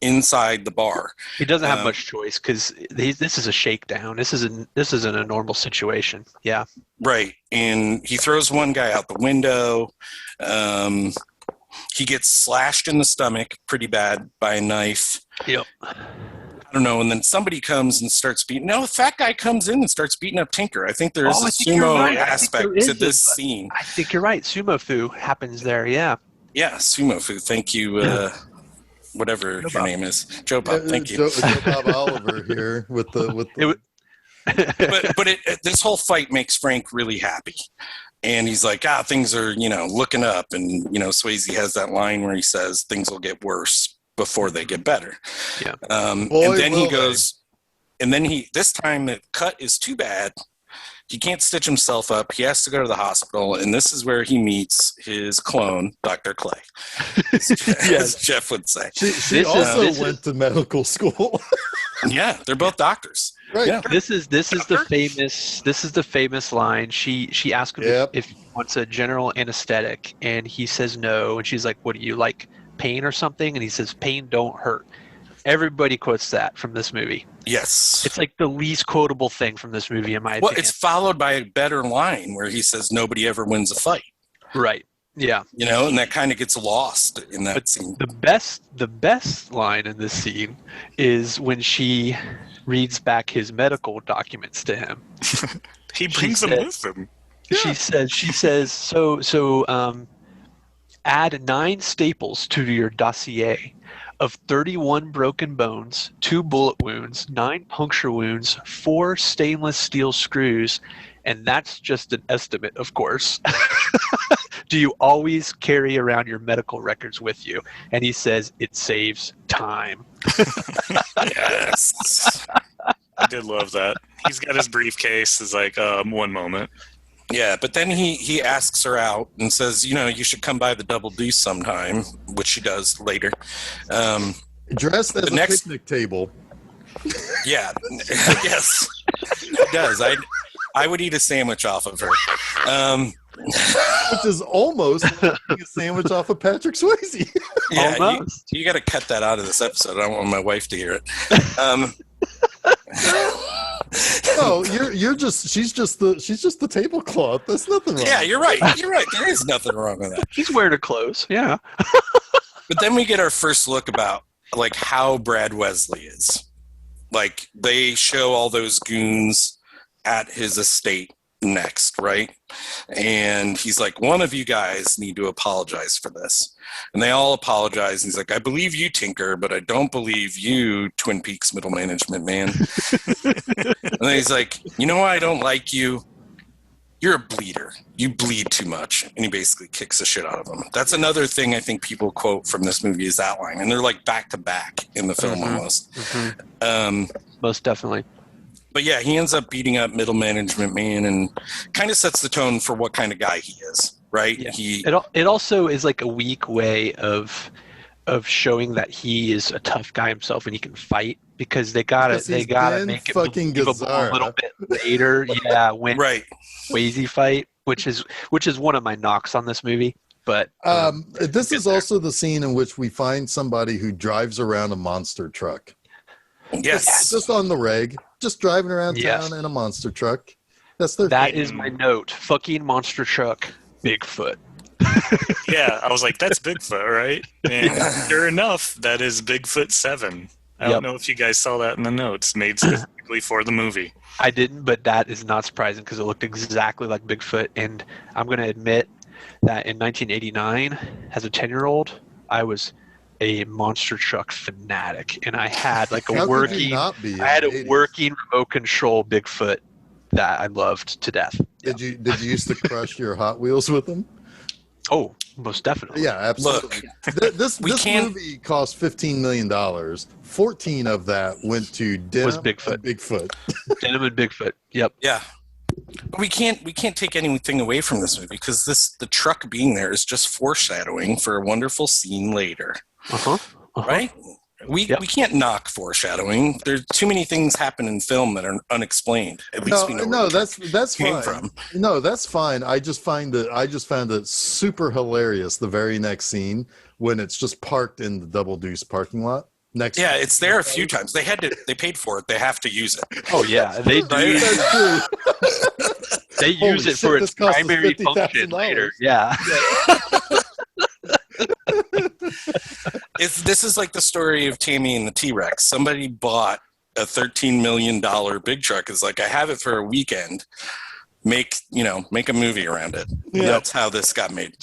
inside the bar. He doesn't have much choice because this is a shakedown. This isn't a normal situation. Yeah. Right. And he throws one guy out the window. He gets slashed in the stomach pretty bad by a knife. Yep. I don't know. And then somebody comes and starts beating. No, the fat guy comes in and starts beating up Tinker. I think there's a sumo aspect to this scene. I think you're right. Sumo Fu happens there. Yeah. Yeah, Sumo Fu. Thank you. Whatever your name is, Joe Bob. Thank you, Joe Bob Oliver here with the. This whole fight makes Frank really happy, and he's like, things are looking up, and Swayze has that line where he says things will get worse before they get better. Yeah. And then he goes, and then this time the cut is too bad. He can't stitch himself up. He has to go to the hospital, and this is where he meets his clone, Dr. Clay, as Jeff would say. She also went to medical school. Yeah, they're both doctors. Right. Yeah. This is the famous line. She asked him if he wants a general anesthetic, and he says no. And she's like, "What do you like? Pain or something?" And he says, "Pain don't hurt." Everybody quotes that from this movie. Yes. It's like the least quotable thing from this movie, in my opinion. Well, it's followed by a better line where he says, nobody ever wins a fight. Right. Yeah. And that kind of gets lost in that scene. The best line in this scene is when she reads back his medical documents to him. He brings them with him. She says, so add 9 staples to your dossier of 31 broken bones, 2 bullet wounds, 9 puncture wounds, 4 stainless steel screws, and that's just an estimate, of course. Do you always carry around your medical records with you? And he says, it saves time. Yes. I did love that. He's got his briefcase. Is like, one moment. Yeah, but then he asks her out and says, you should come by the Double Deuce sometime, which she does later. Dressed as a picnic table. Yeah, yes, she does. I would eat a sandwich off of her. Which is almost like a sandwich off of Patrick Swayze. Yeah, almost. You got to cut that out of this episode. I don't want my wife to hear it. No, she's just the tablecloth. There's nothing wrong. Yeah, you're right. There is nothing wrong with that. She's wearing her clothes. Yeah. But then we get our first look about like how Brad Wesley is. Like they show all those goons at his estate next, right? And he's like, one of you guys need to apologize for this. And they all apologize. And he's like, I believe you, Tinker, but I don't believe you, Twin Peaks middle management man. And then he's like, you know why I don't like you? You're a bleeder. You bleed too much. And he basically kicks the shit out of him. That's another thing I think people quote from this movie is that line. And they're like back to back in the film almost. Mm-hmm. Most definitely. But yeah, he ends up beating up middle management man and kind of sets the tone for what kind of guy he is, right? Yeah. It also is like a weak way of of showing that he is a tough guy himself and he can fight, because they gotta make it fucking believable Gazzara. a little bit later. Yeah, when Right. Swayze fight, which is one of my knocks on this movie. But this is also the scene in which we find somebody who drives around a monster truck. Yes. Just on the reg, just driving around Yes. town in a monster truck. That's their that thing. is my note. Fucking monster truck, Bigfoot. Yeah, I was like, that's Bigfoot, right? And sure enough, that is Bigfoot 7. I don't know if you guys saw that in the notes, made specifically for the movie. I didn't, but that is not surprising because it looked exactly like Bigfoot. And I'm going to admit that in 1989, as a 10-year-old, I was a monster truck fanatic, and I had like How could you not be in I had the a 80s? working remote control Bigfoot that I loved to death. Did you used to crush your Hot Wheels with them? Oh, most definitely. Yeah, absolutely. This movie cost $15 million. 14 of that went to Denim and Bigfoot. Denim and Bigfoot. Yep. Yeah. But we can't take anything away from this movie, because the truck being there is just foreshadowing for a wonderful scene later. Right? We can't knock foreshadowing. There's too many things happen in film that are unexplained. At least we know where that's came fine. from. No, that's fine. I just found it super hilarious the very next scene when it's just parked in the Double Deuce parking lot. Yeah, it's there a few times. They paid for it. They have to use it. Oh yeah, they do. That's true. They use it for its primary function later. Yeah. This is like the story of Tammy and the T-Rex. Somebody bought a $13 million big truck. It's like, I have it for a weekend. Make a movie around it. Yeah. That's how this got made.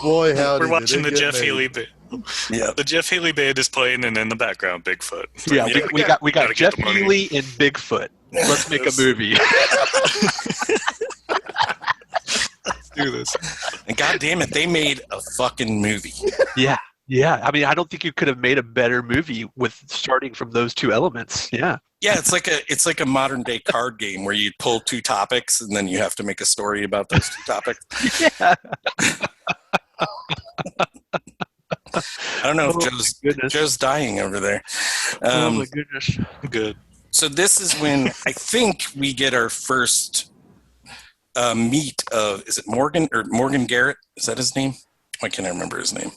Boy, howdy, we're watching the Jeff made. Haley band. Yeah, the Jeff Haley band is playing, and in the background, Bigfoot. Yeah, we got Jeff Haley and Bigfoot. Let's make a movie. Let's do this. And God damn it, they made a fucking movie. Yeah. Yeah, I mean, I don't think you could have made a better movie with starting from those two elements. Yeah. Yeah, it's like a modern day card game where you pull two topics and then you have to make a story about those two topics. Yeah. I don't know if Joe's dying over there. Oh my goodness. Good. So this is when I think we get our first meet of, is it Morgan Garrett? Is that his name? Why can't I remember his name?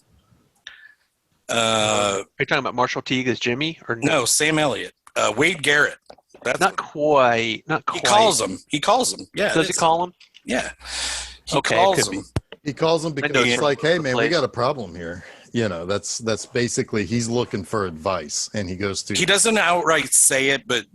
Are you talking about Marshall Teague as Jimmy, or no? Sam Elliott, Wade Garrett. That's not quite. He calls him. Yeah. Does he call him? Yeah. He calls him because it's like, hey man, we got a problem here. That's basically, he's looking for advice, and he goes to. He doesn't outright say it, but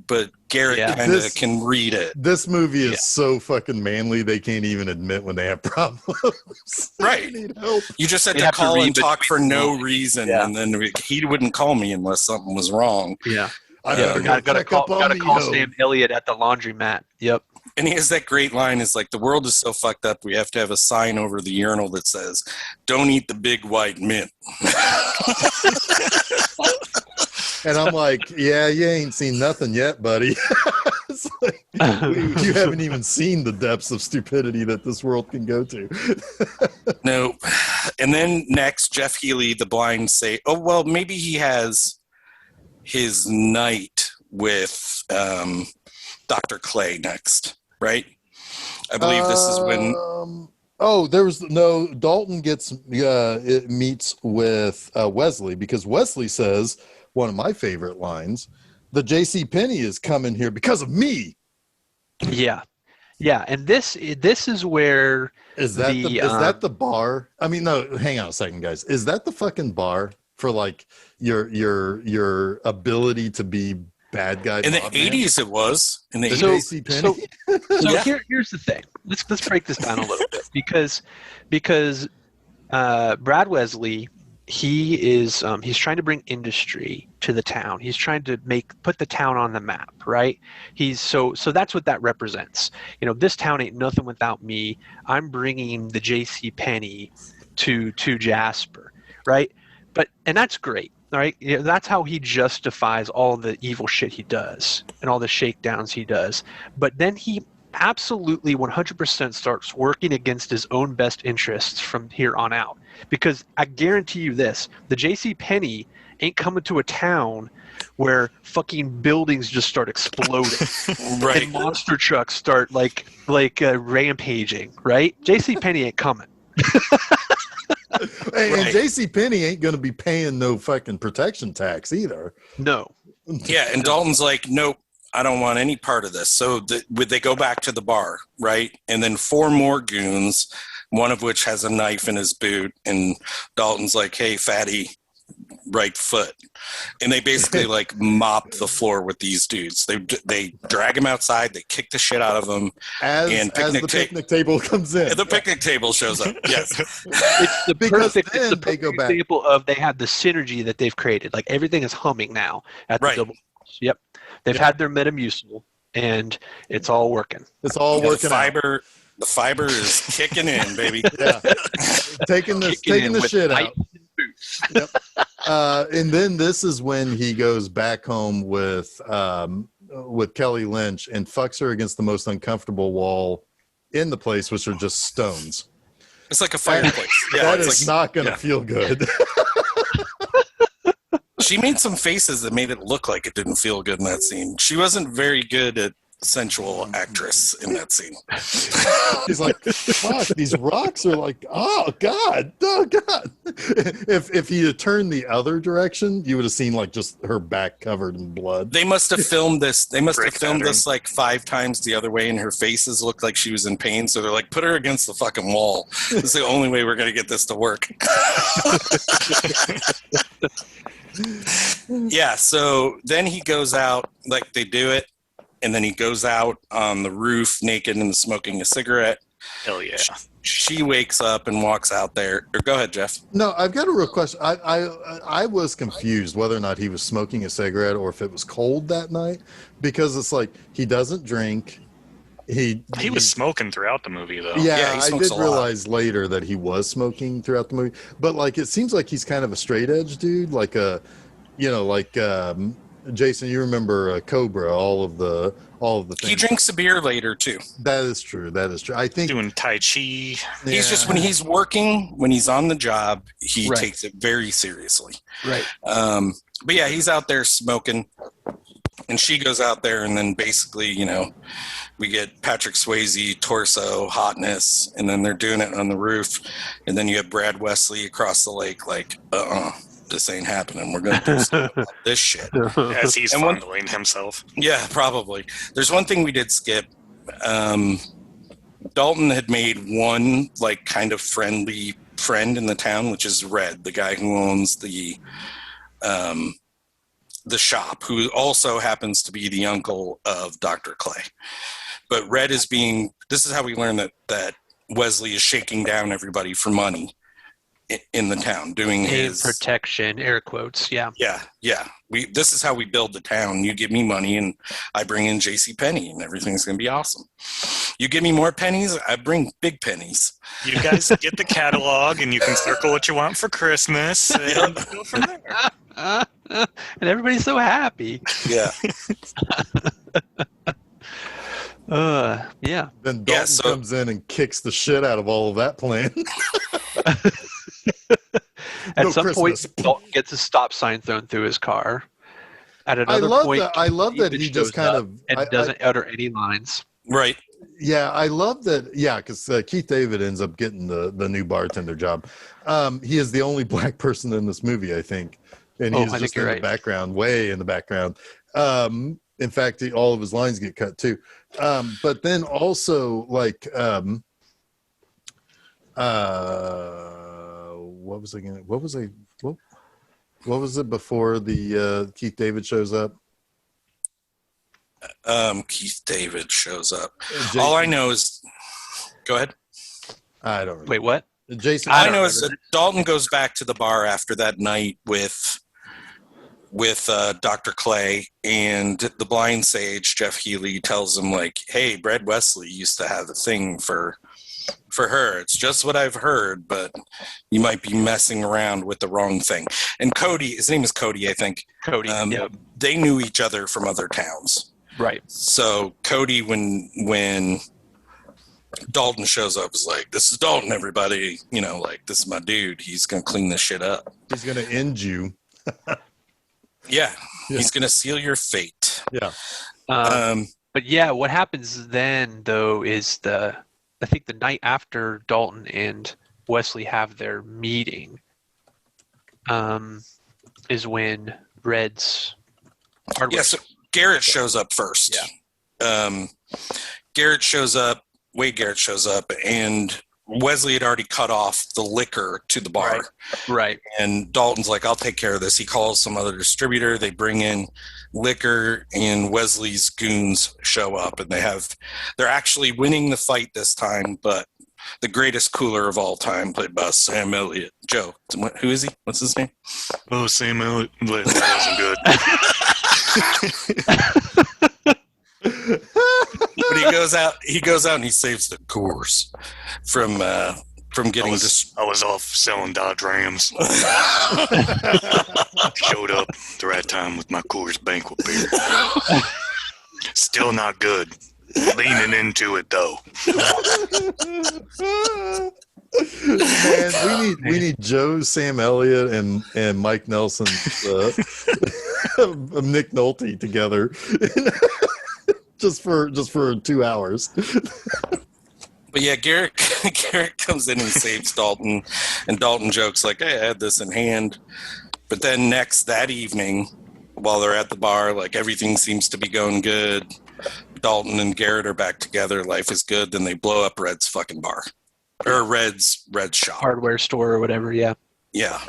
Garrett kind of can read it. This movie is so fucking manly; they can't even admit when they have problems. Right. They need help. You just had to call and talk for no reason, and then he wouldn't call me unless something was wrong. Yeah. Gotta call Sam Elliott at the laundromat. Yep. And he has that great line, is like, the world is so fucked up, we have to have a sign over the urinal that says, "Don't eat the big white mint." And I'm like, yeah, you ain't seen nothing yet, buddy. It's like, you haven't even seen the depths of stupidity that this world can go to. No. And then next, Jeff Healey, the blind, say, oh, well, maybe he has his night with Dr. Clay next, right? I believe this is when... Dalton meets with Wesley, because Wesley says, one of my favorite lines, the J.C. Penney is coming here because of me. Yeah. Yeah, and this is where... Is that the bar? I mean, no, hang on a second, guys. Is that the fucking bar for, like, your ability to be bad guy? In the 80s it was. In the 80s. J.C. Penney? Here's the thing. Let's break this down a little bit, because Brad Wesley, he's trying to bring industry to the town. He's trying to put the town on the map, right? So that's what that represents. This town ain't nothing without me. I'm bringing the J.C. Penney to Jasper, right? And that's great. All right, that's how he justifies all the evil shit he does and all the shakedowns he does. But then he absolutely 100% starts working against his own best interests from here on out. Because I guarantee you this, the J.C. Penney ain't coming to a town where fucking buildings just start exploding Right. and monster trucks start rampaging, right? J.C. Penney ain't coming. And J.C. Penney ain't going to be paying no fucking protection tax either. No. Yeah, and Dalton's like, nope, I don't want any part of this. So they go back to the bar, right? And then 4 more goons, one of which has a knife in his boot, and Dalton's like, hey, fatty, right foot. And they basically like mop the floor with these dudes. They drag him outside, they kick the shit out of him. As the picnic table comes in. The picnic table shows up, yes. It's the perfect example of they have the synergy that they've created. Like everything is humming now at the double. Yep. They've had their Metamucil, and it's all working. It's all working out. The fiber is kicking in, baby. Yeah. taking the shit out. Yep. And then this is when he goes back home with Kelly Lynch and fucks her against the most uncomfortable wall in the place, which are just stones. It's like a fireplace. That is not going to feel good. She made some faces that made it look like it didn't feel good in that scene. She wasn't very good at sensual actress in that scene. He's like, fuck, these rocks are like, oh god. If he had turned the other direction, you would have seen like just her back covered in blood. They must have filmed this. This like 5 times the other way, and her faces looked like she was in pain. So they're like, put her against the fucking wall. This is the only way we're gonna get this to work. Yeah. So then he goes out, like they do it. And then he goes out on the roof naked and smoking a cigarette. Hell yeah. She wakes up and walks out there. Or go ahead, Jeff. No, I've got a real question. I was confused whether or not he was smoking a cigarette or if it was cold that night, because it's like he doesn't drink. He was smoking throughout the movie, though. Yeah, I did realize later that he was smoking throughout the movie. But like, it seems like he's kind of a straight edge dude, like Jason, you remember Cobra, all of the things. He drinks a beer later too. That is true. I think doing Tai Chi. He's just, when he's working, when he's on the job, he takes it very seriously. Right. But yeah, he's out there smoking, and she goes out there, and then basically, we get Patrick Swayze torso hotness, and then they're doing it on the roof, and then you have Brad Wesley across the lake, like, this ain't happening. We're going to do something about this shit. As he's fondling himself. Yeah, probably. There's one thing we did skip. Dalton had made one, like, kind of friendly friend in the town, which is Red, the guy who owns the shop, who also happens to be the uncle of Dr. Clay. But Red is this is how we learn that Wesley is shaking down everybody for money in the town, doing his protection, air quotes. Yeah. This is how we build the town. You give me money and I bring in J.C. Penney, and everything's going to be awesome. You give me more pennies, I bring big pennies. You guys get the catalog and you can circle what you want for Christmas and go from there. And everybody's so happy. Yeah. Yeah. Then Dalton comes in and kicks the shit out of all of that plan. At some point, Dalton gets a stop sign thrown through his car. At another point, I love that he just kind of doesn't utter any lines. Right. Yeah, I love that. Yeah, because Keith David ends up getting the new bartender job. He is the only black person in this movie, I think, and he's just in the background, way in the background. In fact, all of his lines get cut too. But then also, like, what was it before the Keith David shows up? Keith David shows up. All I know is, go ahead. I don't remember. Wait, what? Jason. All I know is that Dalton goes back to the bar after that night with Dr. Clay, and the blind sage Jeff Healy tells him, like, hey, Brad Wesley used to have a thing for her. It's just what I've heard, but you might be messing around with the wrong thing. And Cody, his name is Cody, I think. Cody. They knew each other from other towns. Right. So Cody, when Dalton shows up, is like, "This is Dalton, everybody. You know, like, this is my dude. He's gonna clean this shit up. He's gonna end you. Yeah, he's gonna seal your fate." Yeah. But yeah, what happens then though is I think the night after Dalton and Wesley have their meeting, is when Red's hardware. Yeah, so Garrett shows up first. Yeah. Garrett shows up. Wade Garrett shows up, and Wesley had already cut off the liquor to the bar. Right. And Dalton's like, "I'll take care of this." He calls some other distributor. They bring in liquor, and Wesley's goons show up, and they're actually winning the fight this time. But the greatest cooler of all time, played by Sam Elliott. Joe, who is he? What's his name? Oh, Sam Elliott. That wasn't good. But he goes out and he saves the Coors from getting I was off selling Dodge Rams. Showed up the right time with my Coors Banquet beer. Still not good. Leaning into it though. Man, we need Joe, Sam Elliott, and Mike Nelson, Nick Nolte together. just for 2 hours. But yeah, Garrett comes in and saves Dalton, and Dalton jokes like, "Hey, I had this in hand." But then that evening, while they're at the bar, like, everything seems to be going good. Dalton and Garrett are back together. Life is good. Then they blow up Red's fucking bar, or Red's shop, Hardware store or whatever. Yeah. Yeah.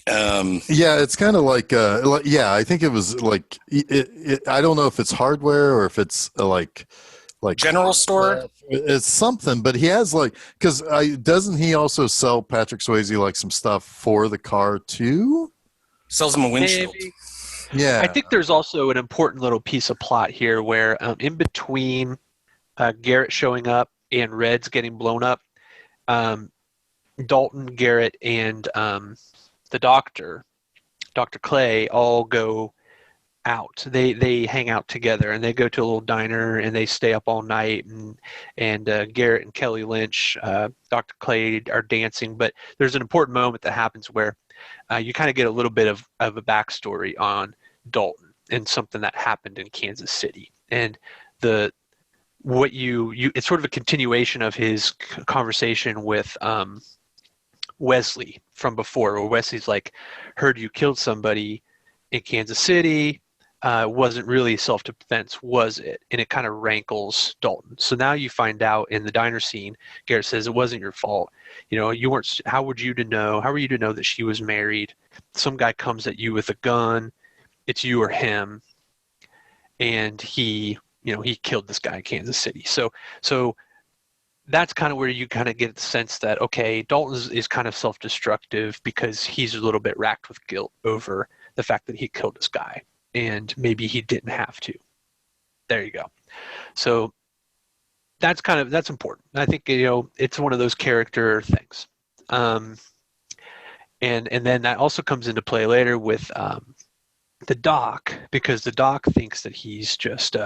Yeah, it's kind of like I think it was like I don't know if it's hardware or if it's like general store. It's something, but he has because doesn't he also sell Patrick Swayze like some stuff for the car too? Sells him a windshield. Maybe. Yeah, I think there's also an important little piece of plot here where in between Garrett showing up and Red's getting blown up, Dalton, Garrett, and the doctor, Dr. Clay, all go out. They hang out together and they go to a little diner and they stay up all night, and Garrett and Kelly Lynch, Dr. Clay, are dancing. But there's an important moment that happens where you kind of get a little bit of a backstory on Dalton and something that happened in Kansas City, and it's sort of a continuation of his conversation with Wesley from before, where Wesley's like, "Heard you killed somebody in Kansas City. Wasn't really self-defense, was it?" And it kind of rankles Dalton. So now you find out in the diner scene, Garrett says, "It wasn't your fault. You know, you weren't. How were you to know that she was married? Some guy comes at you with a gun. It's you or him, and he killed this guy in Kansas City." So that's kind of where you kind of get the sense that, okay, Dalton is kind of self-destructive because he's a little bit racked with guilt over the fact that he killed this guy, and maybe he didn't have to. There you go. So that's important. I think it's one of those character things, and then that also comes into play later with the doc, because the doc thinks that he's just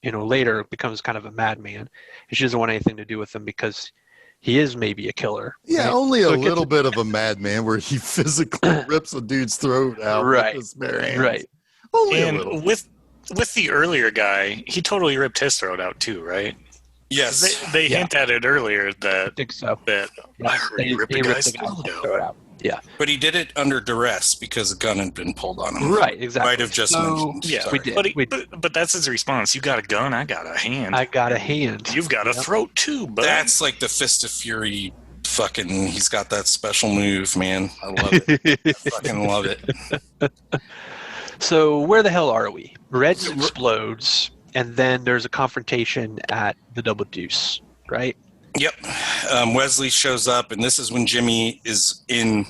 later becomes kind of a madman, and she doesn't want anything to do with him because he is maybe a killer. Yeah, right? only a little bit of a madman where he physically rips a dude's throat out with his bare hands. Right. Only and a little. With the earlier guy, he totally ripped his throat out too, right? Yes. They hint at it earlier I think so. that I heard he ripped the guy's throat out. Yeah. But he did it under duress because a gun had been pulled on him. Right, exactly. Might have just mentioned. Yeah, Sorry. we did. But that's his response. You got a gun, I got a hand. I got a hand. You've got a throat too, but That's like the Fist of Fury fucking, he's got that special move, man. I love it. Fucking love it. So where the hell are we? Red explodes, and then there's a confrontation at the Double Deuce, right? Yep. Wesley shows up, and this is when Jimmy is in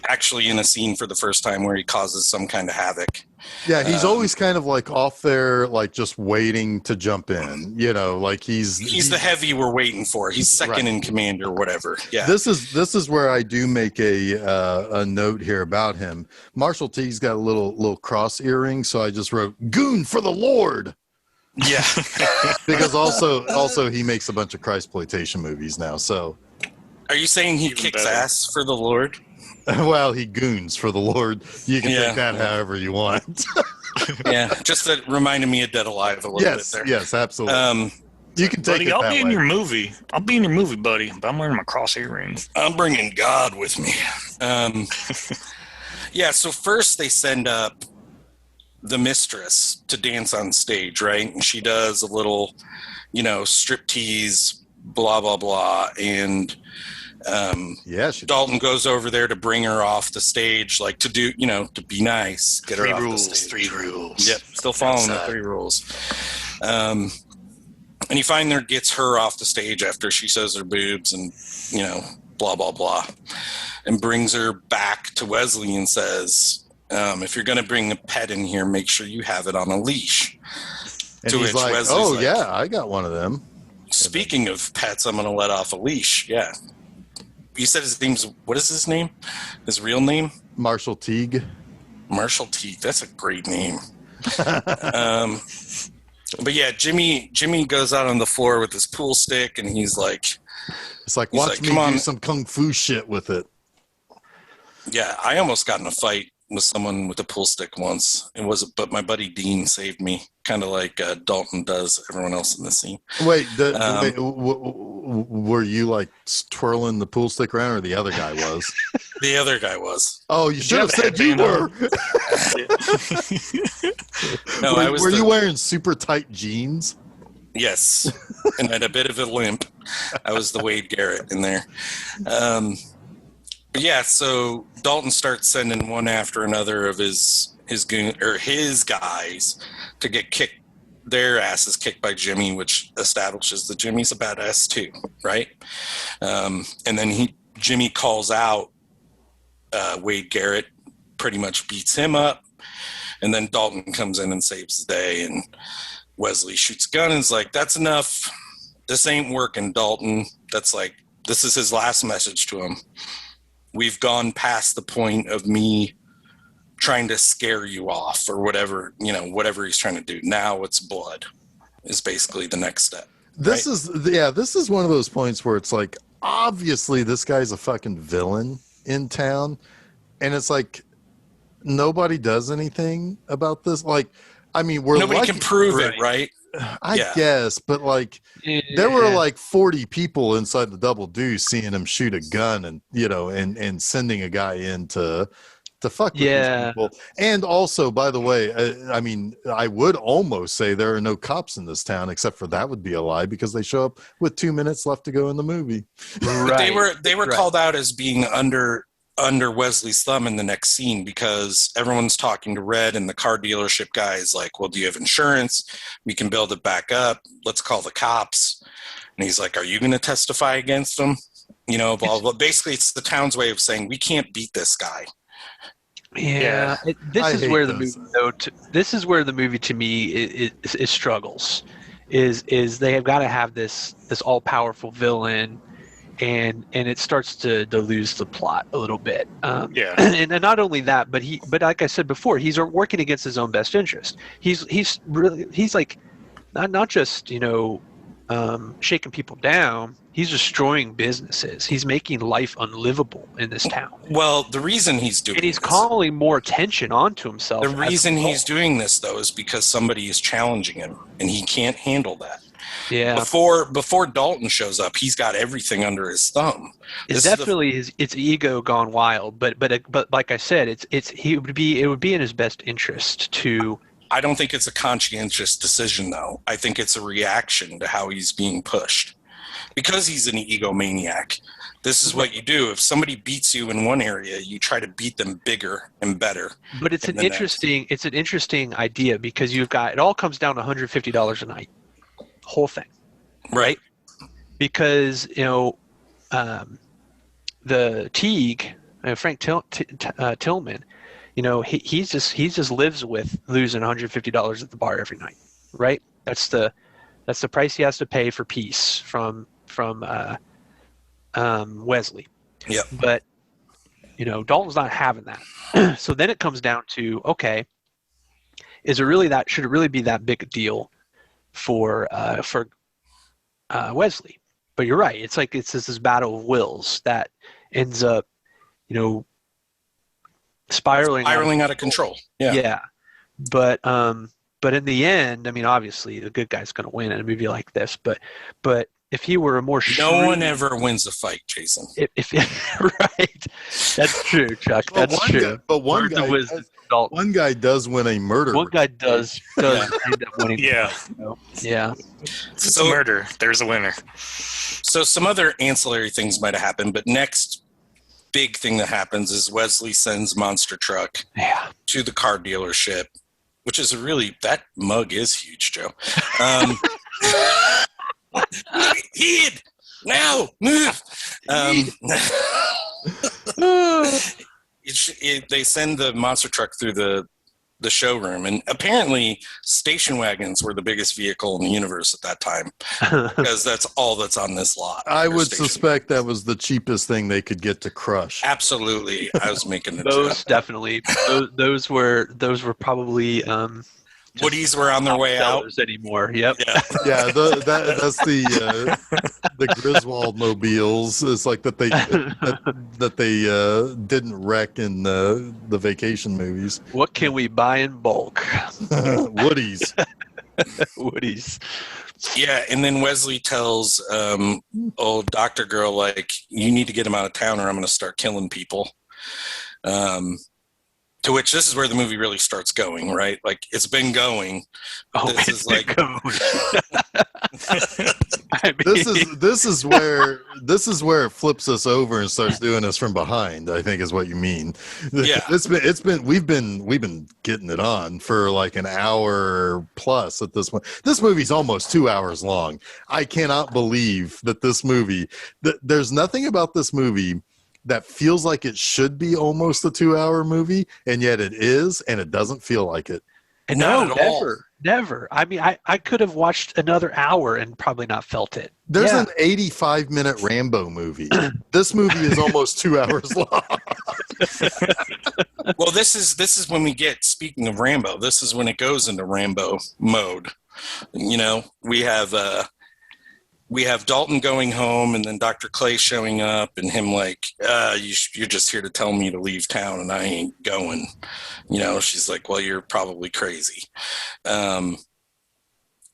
actually in a scene for the first time where he causes some kind of havoc. Yeah, he's always kind of like off there, like just waiting to jump in. You know, like he's the heavy we're waiting for. He's second in command or whatever. Yeah. This is where I do make a note here about him. Marshall Teague's got a little cross earring, so I just wrote "Goon for the Lord." Yeah. Because also he makes a bunch of Christploitation movies now. So, are you saying he kicks ass for the Lord? Well, he goons for the Lord. You can take that however you want. Yeah, just that reminded me of Dead Alive a little bit there. Yes, absolutely. You can take buddy, it I'll that be way. in your movie. I'll be in your movie, buddy, but I'm wearing my cross earrings. I'm bringing God with me. Yeah, so first they send up the mistress to dance on stage, right? And she does a little, striptease, blah, blah, blah. And Dalton goes over there to bring her off the stage, like to do, to be nice, get her off the stage. 3 rules. Yep, still following the 3 rules. And he finally gets her off the stage after she shows her boobs and, blah, blah, blah. And brings her back to Wesley and says, if you're going to bring a pet in here, make sure you have it on a leash. And he's like, Wesley's like, yeah, I got one of them. Speaking of pets, I'm going to let off a leash. Yeah. You said his name's, what is his name? His real name? Marshall Teague. Marshall Teague. That's a great name. But yeah, Jimmy goes out on the floor with his pool stick, and he's like, "It's like watch me do some kung fu shit with it." Yeah, I almost got in a fight with someone with a pool stick once. But my buddy Dean saved me, kind of like Dalton does everyone else in the scene. Wait, were you like twirling the pool stick around, or the other guy was? The other guy was. Oh, you should have said you were. No, I was. Were you wearing super tight jeans? Yes, and I had a bit of a limp. I was the Wade Garrett in there. But yeah, so Dalton starts sending one after another of his guys to get kicked, their asses kicked by Jimmy, which establishes that Jimmy's a badass too, right? And then Jimmy calls out Wade Garrett, pretty much beats him up, and then Dalton comes in and saves the day, and Wesley shoots a gun and is like, "That's enough. This ain't working, Dalton." This is his last message to him. We've gone past the point of me trying to scare you off or whatever he's trying to do. Now it's blood is basically the next step. This is one of those points where it's like, obviously this guy's a fucking villain in town. And it's like, nobody does anything about this. Like, I mean, nobody can prove it, right? I guess, but like there were like 40 people inside the Double Deuce seeing him shoot a gun and and sending a guy in to fuck with these people. And also, by the way, I mean, I would almost say there are no cops in this town, except for that would be a lie because they show up with 2 minutes left to go in the movie. Right. But they were called out as being under Wesley's thumb in the next scene because everyone's talking to Red and the car dealership guy is like, "Well, do you have insurance? We can build it back up. Let's call the cops." And he's like, "Are you going to testify against them?" Blah, blah. Basically, it's the town's way of saying we can't beat this guy. Yeah, this is where the movie to me it struggles. Is they have got to have this all powerful villain. And it starts to lose the plot a little bit. And not only that, but like I said before, he's working against his own best interest. He's like not just shaking people down. He's destroying businesses. He's making life unlivable in this town. Well, the reason he's doing and he's calling more attention onto himself. The reason he's doing this though is because somebody is challenging him, and he can't handle that. Yeah. Before Dalton shows up, he's got everything under his thumb. It's definitely it's ego gone wild. But like I said, it would be in his best interest to. I don't think it's a conscientious decision, though. I think it's a reaction to how he's being pushed, because he's an egomaniac. This is what you do. If somebody beats you in one area, you try to beat them bigger and better. But it's an interesting idea because it all comes down to $150 a night. Whole thing, right? Because the Teague Tillman, you know, he just lives with losing $150 at the bar every night, right? That's the price he has to pay for peace from Wesley. Yeah. But you know, Dalton's not having that. So then it comes down to, okay, should it really be that big a deal for Wesley? But you're right. It's like it's this battle of wills that ends up, you know, spiraling out of control. Yeah. Yeah. But in the end, I mean, obviously the good guy's going to win in a movie like this. But if he were a more no one ever wins a fight, Jason. If right, that's true, Chuck. That's true. But one guy does win a murder. One guy does end up winning. Yeah. Yeah. It's a murder. There's a winner. So some other ancillary things might have happened, but next big thing that happens is Wesley sends Monster Truck to the car dealership, which is that mug is huge, Joe. Heed! Now! Move! They send the monster truck through the showroom, and apparently station wagons were the biggest vehicle in the universe at that time because that's all that's on this lot. I would suspect that was the cheapest thing they could get to crush. Absolutely. I was making those joke. Definitely. Those were probably Woodies were on their way out anymore. Yep. Yeah. That's the Griswold mobiles. It's like that they didn't wreck in the vacation movies. What can we buy in bulk? Woodies. Woodies. Yeah, and then Wesley tells old Doctor Girl, like, you need to get him out of town or I'm going to start killing people. To which this is where the movie really starts going, right? Like, it's been going. This is like this is where it flips us over and starts doing us from behind, I think is what you mean. Yeah. We've been getting it on for like an hour plus at this point. This movie's almost 2 hours long. I cannot believe that this movie, there's nothing about this movie that feels like it should be almost a 2 hour movie, and yet it is, and it doesn't feel like it. And no, never. I mean, I could have watched another hour and probably not felt it. There's an 85-minute Rambo movie. This movie is almost 2 hours long. Well, this is when we get, speaking of Rambo, this is when it goes into Rambo mode. You know, we have Dalton going home, and then Dr. Clay showing up, and him like, you're just here to tell me to leave town, and I ain't going. You know, she's like, well, you're probably crazy. And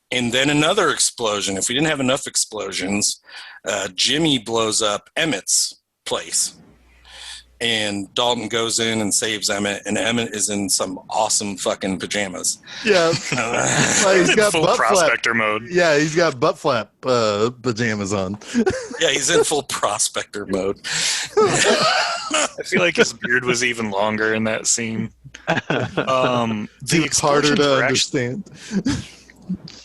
then another explosion. If we didn't have enough explosions, Jimmy blows up Emmett's place. And Dalton goes in and saves Emmett, and Emmett is in some awesome fucking pajamas. Yeah. He's got full butt prospector flap. mode. Yeah, he's got butt flap pajamas on. Yeah, he's in full prospector mode. I feel like his beard was even longer in that scene. It's harder to understand.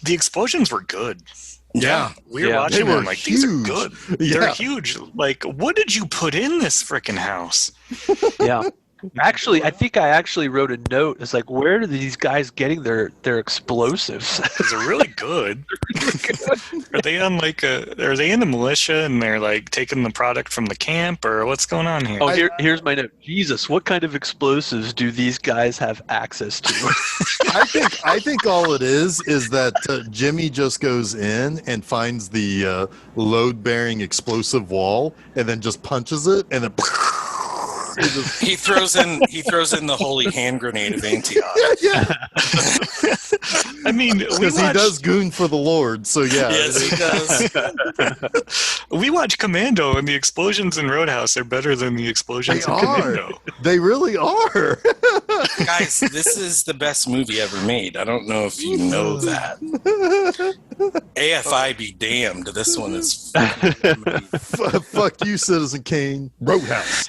The explosions were good. Yeah. We were watching them like, huge. these are good. Yeah. They're huge. Like, what did you put in this freaking house? Yeah. Actually, I think I actually wrote a note. It's like, where are these guys getting their explosives? They're really good. Are they on are they in the militia and they're like taking the product from the camp, or what's going on here? Oh, here's my note. Jesus, what kind of explosives do these guys have access to? I think all it is that Jimmy just goes in and finds the load-bearing explosive wall and then just punches it, and then he throws in the holy hand grenade of Antioch. Yeah. I mean, because he does goon for the Lord, so yeah. Yes, he does. We watch Commando, and the explosions in Roadhouse are better than the explosions in Commando. They really are. Guys, this is the best movie ever made. I don't know if you know that. AFI be damned. This one is fuck you, Citizen Kane. Roadhouse.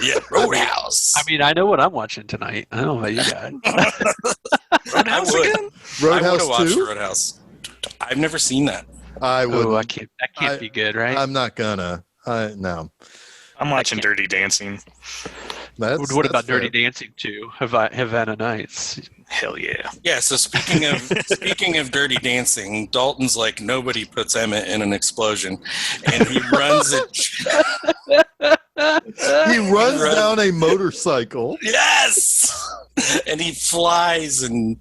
Yeah, Roadhouse. I mean, I know what I'm watching tonight. I don't know about you guys. Roadhouse again? Roadhouse 2? Watched Roadhouse. I've never seen that. I would. Oh, that can't be good, right? I'm not gonna. No. I'm watching Dirty Dancing. What about Dirty Dancing 2? Havana Nights. Hell yeah. Yeah, so speaking of Dirty Dancing, Dalton's like, nobody puts Emmett in an explosion. And he runs down a motorcycle. Yes! And he flies, and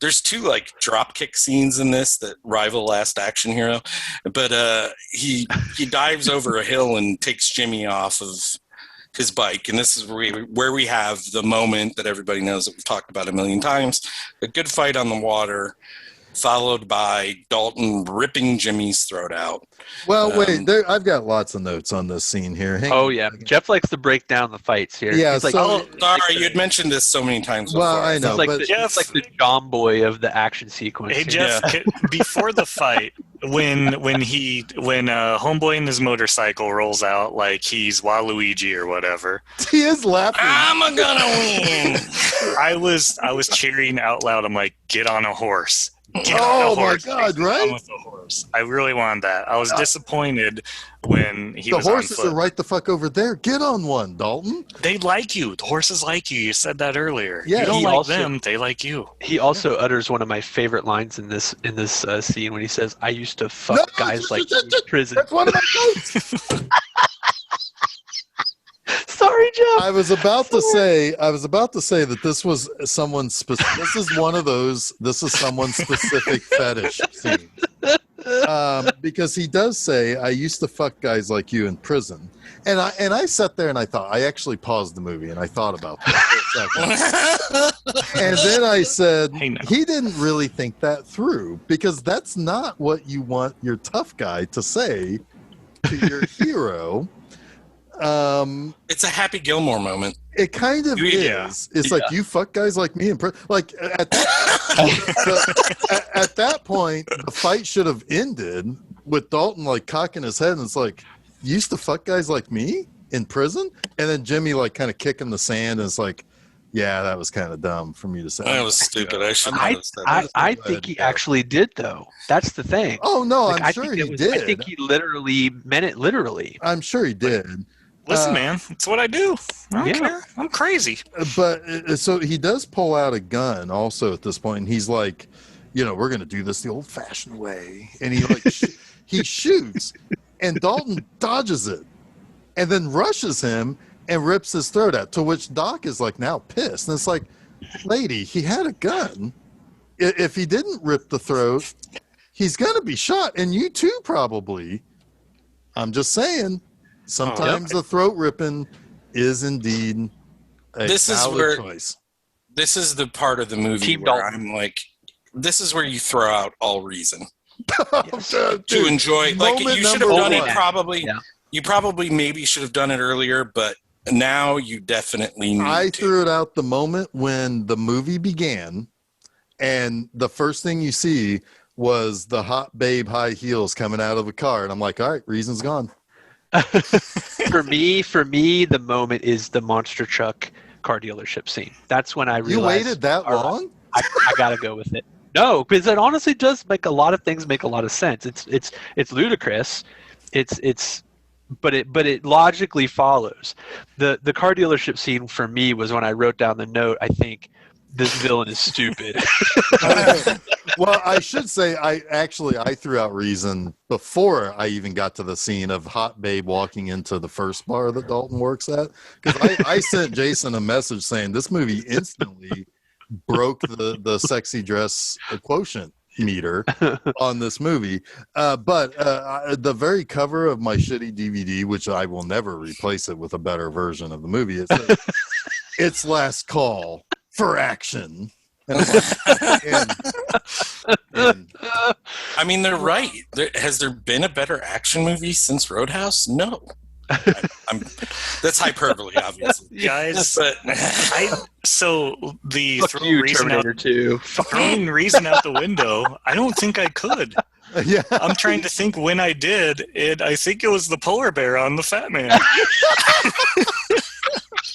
there's 2 like drop kick scenes in this that rival Last Action Hero. But he dives over a hill and takes Jimmy off of his bike, and this is where we have the moment that everybody knows that we've talked about a million times: a good fight on the water, followed by Dalton ripping Jimmy's throat out. Well, wait, I've got lots of notes on this scene here. Yeah, Jeff likes to break down the fights here. Yeah, he's like, sorry, you had mentioned this so many times before. Well, I know, but it's like the John Boy of the action sequence. Hey, Jeff, before the fight, when Homeboy and his motorcycle rolls out like he's Waluigi or whatever, he is laughing. I'm gonna win. I was cheering out loud. I'm like, get on a horse. Oh my God! Right? With the horse. I really wanted that. I was disappointed when he was on foot. The horses are right the fuck over there. Get on one, Dalton. They like you. The horses like you. You said that earlier. Yeah, you don't like them. They like you. He also utters one of my favorite lines in this scene when he says, "I used to fuck guys like you in prison." That's one of my notes. Sorry, Jeff. I was about to say that this was someone's specific. This is one of those. This is someone's specific fetish scene. Because he does say, "I used to fuck guys like you in prison," and I sat there and I thought. I actually paused the movie and I thought about that for a second. And then I said, Hey, no. he didn't really think that through, because that's not what you want your tough guy to say to your hero. It's a Happy Gilmore moment. It kind of is. It's like, you fuck guys like me in prison. Like at that point, the fight should have ended with Dalton like cocking his head, and it's like, you used to fuck guys like me in prison, and then Jimmy like kind of kicking the sand, and it's like, yeah, that was kind of dumb for me to say. That was stupid. I should have said that. I think he actually did, though. That's the thing. Oh no, I'm sure he did. I think he literally meant it literally. I'm sure he did. Listen, man, it's what I do. I don't care. I'm crazy. But so he does pull out a gun also at this point, and he's like, we're going to do this the old-fashioned way. And he like he shoots, and Dalton dodges it, and then rushes him and rips his throat out. To which Doc is like now pissed, and it's like, lady, he had a gun. If he didn't rip the throat, he's going to be shot, and you too probably. I'm just saying. Sometimes the throat ripping is indeed a valid choice. This is the part of the movie where I'm like, this is where you throw out all reason to enjoy. Like, you should have done it probably. Yeah. You probably maybe should have done it earlier, but now you definitely need I to. threw it out the moment when the movie began, and the first thing you see was the hot babe high heels coming out of a car, and I'm like, all right, reason's gone. For me, the moment is the monster truck car dealership scene. That's when I realized. You waited that long? I gotta go with it. No, because it honestly does make a lot of things make a lot of sense. It's ludicrous. But it logically follows. The car dealership scene for me was when I wrote down the note. I think this villain is stupid. Well, I should say I threw out reason before I even got to the scene of Hot Babe walking into the first bar that Dalton works at, because I sent Jason a message saying this movie instantly broke the sexy dress quotient meter on this movie. But the very cover of my shitty DVD, which I will never replace it with a better version of the movie, it says, "It's last call for action." And I mean, they're right. Has there been a better action movie since Roadhouse? No. That's hyperbole, obviously. Guys, but so the throwing reason out the window, I don't think I could. Yeah. I'm trying to think when I did, and I think it was the polar bear on the Fat Man.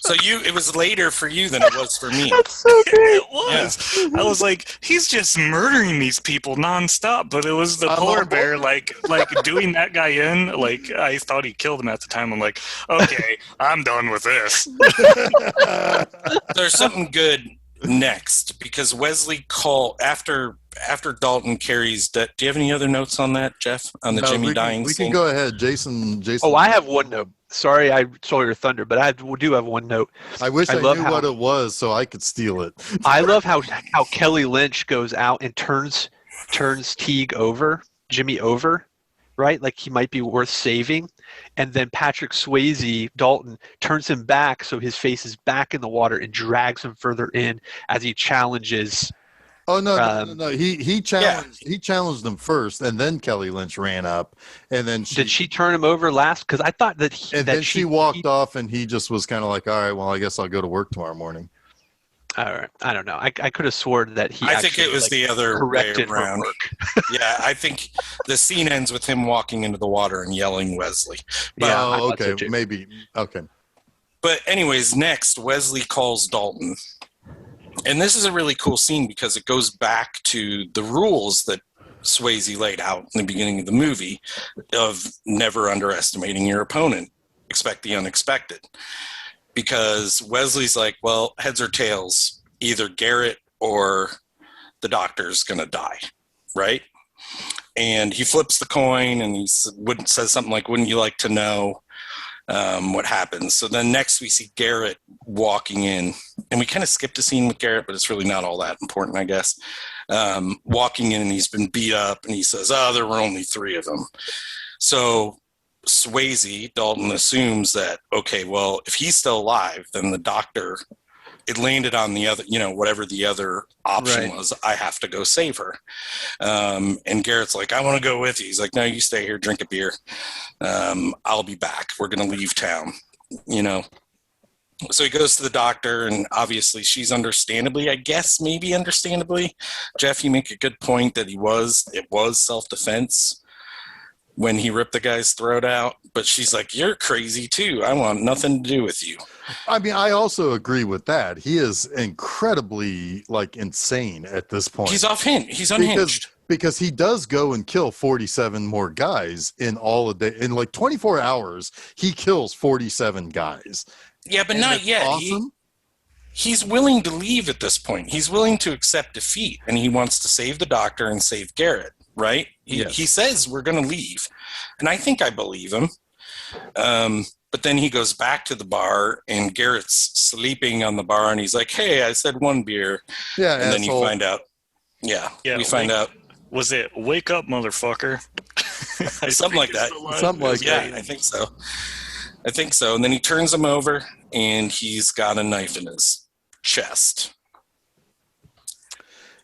So it was later for you than it was for me. That's so great. It was. Yeah. I was like, he's just murdering these people nonstop. But it was the polar bear, like doing that guy in. Like, I thought he killed him at the time. I'm like, okay, I'm done with this. There's something good next because Wesley after Dalton carries. Do you have any other notes on that, Jeff? On the Jimmy dying we scene? can go ahead, Jason. Oh, I have one note. Sorry, I stole your thunder, but I do have one note. I wish I knew what it was so I could steal it. I love how Kelly Lynch goes out and turns Jimmy over, right? Like he might be worth saving. And then Patrick Swayze, Dalton, turns him back so his face is back in the water and drags him further in as he challenges. Oh no! He challenged him first, and then Kelly Lynch ran up, and then did she turn him over last? Because I thought that she walked off, and he just was kind of like, all right, well, I guess I'll go to work tomorrow morning. All right, I don't know. I could have sworn that he. I think it was the other way around. Yeah, I think the scene ends with him walking into the water and yelling Wesley. But, okay, so maybe okay. But anyways, next Wesley calls Dalton. And this is a really cool scene because it goes back to the rules that Swayze laid out in the beginning of the movie of never underestimating your opponent. Expect the unexpected. Because Wesley's like, well, heads or tails, either Garrett or the doctor's going to die, right? And he flips the coin and he says something like, wouldn't you like to know what happens? So then next we see Garrett walking in, and we kind of skipped a scene with Garrett, but it's really not all that important, I guess. Walking in, and he's been beat up, and he says, there were only 3 of them. So Swayze, Dalton, assumes that, okay, well, if he's still alive, then the doctor, it landed on the other, whatever the other option was, I have to go save her. And Garrett's like, I want to go with you. He's like, no, you stay here, drink a beer. I'll be back. We're going to leave town, So he goes to the doctor, and obviously she's understandably, Jeff, you make a good point that it was self-defense when he ripped the guy's throat out, but she's like, you're crazy too. I want nothing to do with you. I mean, I also agree with that. He is incredibly insane at this point. He's unhinged. Because he does go and kill 47 more guys in all a day. In 24 hours, he kills 47 guys. Yeah, but not yet. Awesome. He's willing to leave at this point. He's willing to accept defeat, and he wants to save the doctor and save Garrett, right? He says, we're going to leave. And I think I believe him. But then he goes back to the bar, and Garrett's sleeping on the bar, and he's like, hey, I said 1 beer. Yeah, and then you find out. Yeah, we find out. Was it wake up, motherfucker? Something like that. Yeah, I think so. And then he turns him over, and he's got a knife in his chest.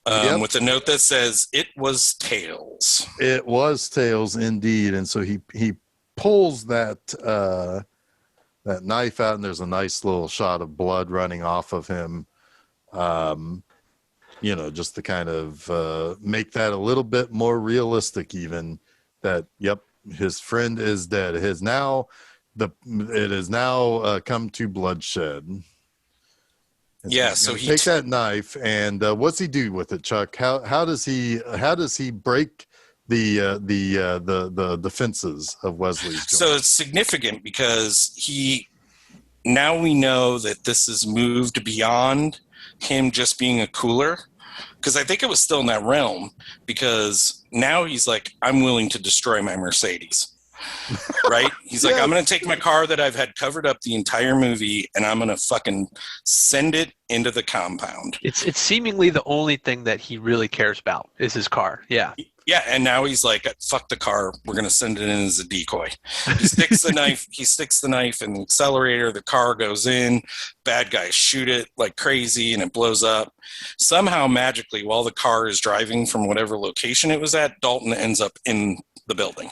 With a note that says, it was Tails. It was Tails, indeed. And so he pulls that knife out, and there's a nice little shot of blood running off of him. Just to kind of make that a little bit more realistic, even that, his friend is dead. It has now come to bloodshed. So he takes that knife, and what's he do with it, Chuck? How does he break the defenses of Wesley's joint? So it's significant because now we know that this has moved beyond him just being a cooler, because I think it was still in that realm, because now he's like, I'm willing to destroy my Mercedes. Right? He's like, I'm going to take my car that I've had covered up the entire movie, and I'm going to fucking send it into the compound. It's seemingly the only thing that he really cares about is his car. Yeah. Yeah, and now he's like, fuck the car. We're going to send it in as a decoy. He sticks the knife in the accelerator. The car goes in. Bad guys shoot it like crazy, and it blows up. Somehow, magically, while the car is driving from whatever location it was at, Dalton ends up in the building.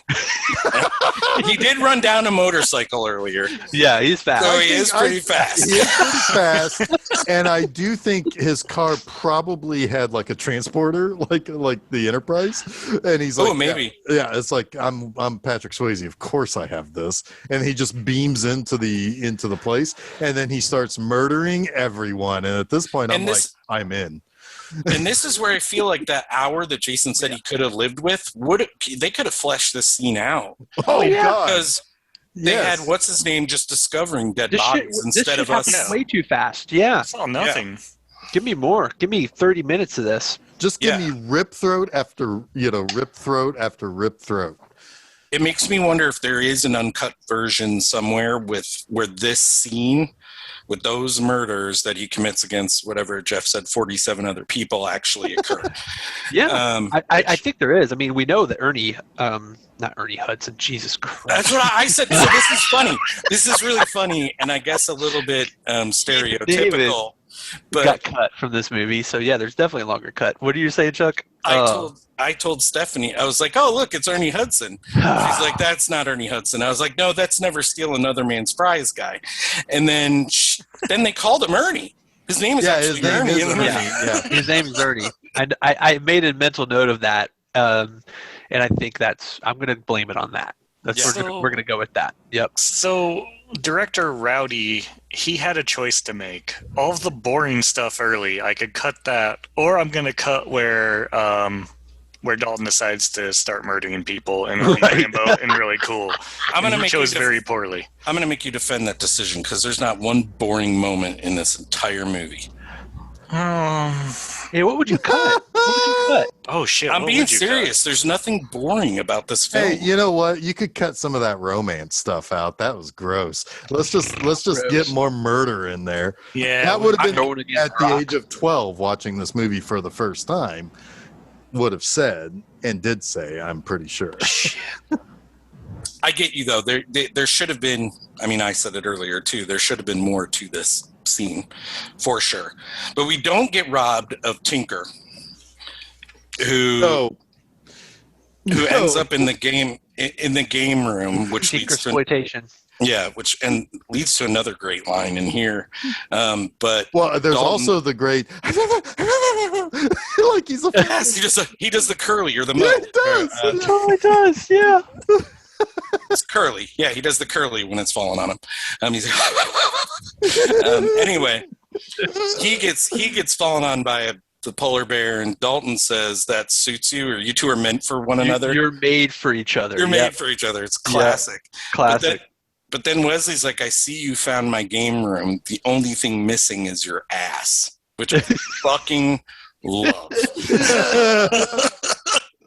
He did run down a motorcycle earlier. Yeah, he's fast. So he is pretty fast. He is pretty fast, and I do think his car probably had like a transporter, like the Enterprise. And he's like, maybe. Yeah, it's like I'm Patrick Swayze. Of course I have this, and he just beams into the place, and then he starts murdering everyone. And at this point, I'm in. And this is where I feel like that hour that Jason said he could have lived with, they could have fleshed this scene out. Oh, yeah. God. Because they had, what's his name, just discovering dead bodies instead of us. Way too fast. Yeah. It's all nothing. Yeah. Give me more. Give me 30 minutes of this. Just give me rip throat after, rip throat after rip throat. It makes me wonder if there is an uncut version somewhere where this scene with those murders that he commits against whatever Jeff said 47 other people actually occur. I think there is. I mean, we know that Ernie, not Ernie Hudson, Jesus Christ. That's what I said. So this is funny. This is really funny, and I guess a little bit stereotypical. But got cut from this movie, so yeah, there's definitely a longer cut. What are you saying, Chuck? I told Stephanie, I was like, oh, look, it's Ernie Hudson. She's like, that's not Ernie Hudson. I was like, no, that's Never Steal Another Man's Fries guy. And then they called him Ernie. His name is actually Ernie. His name is Ernie. And I made a mental note of that, and I think I'm going to blame it on that. We're going to go with that. Yep. So director Rowdy, he had a choice to make. All of the boring stuff early, I could cut that, or I'm going to cut where Dalton decides to start murdering people and Rambo and really cool. He chose very poorly. I'm going to make you defend that decision because there's not one boring moment in this entire movie. Hey, what would you cut? Oh shit! I'm being serious. There's nothing boring about this film. Hey, you know what? You could cut some of that romance stuff out. That was gross. Let's just get more murder in there. Yeah, that would have been at the age of 12 watching this movie for the first time. Would have said and did say, I'm pretty sure. I get you though. There should have been. I mean, I said it earlier too. There should have been more to this scene, for sure. But we don't get robbed of Tinker, who ends up in the game room, which Tinker exploitation. Which leads to another great line in here. But there's Dalton, also the great like he's a he does the curly or the yeah, he does. He totally does. Yeah. It's curly. Yeah, he does the curly when it's falling on him. He's anyway, he gets fallen on by the polar bear, and Dalton says that suits you, or you two are meant for one another. You're made for each other. You're made for each other. It's classic. Yep. Classic. But then Wesley's like, I see you found my game room. The only thing missing is your ass, which I fucking love.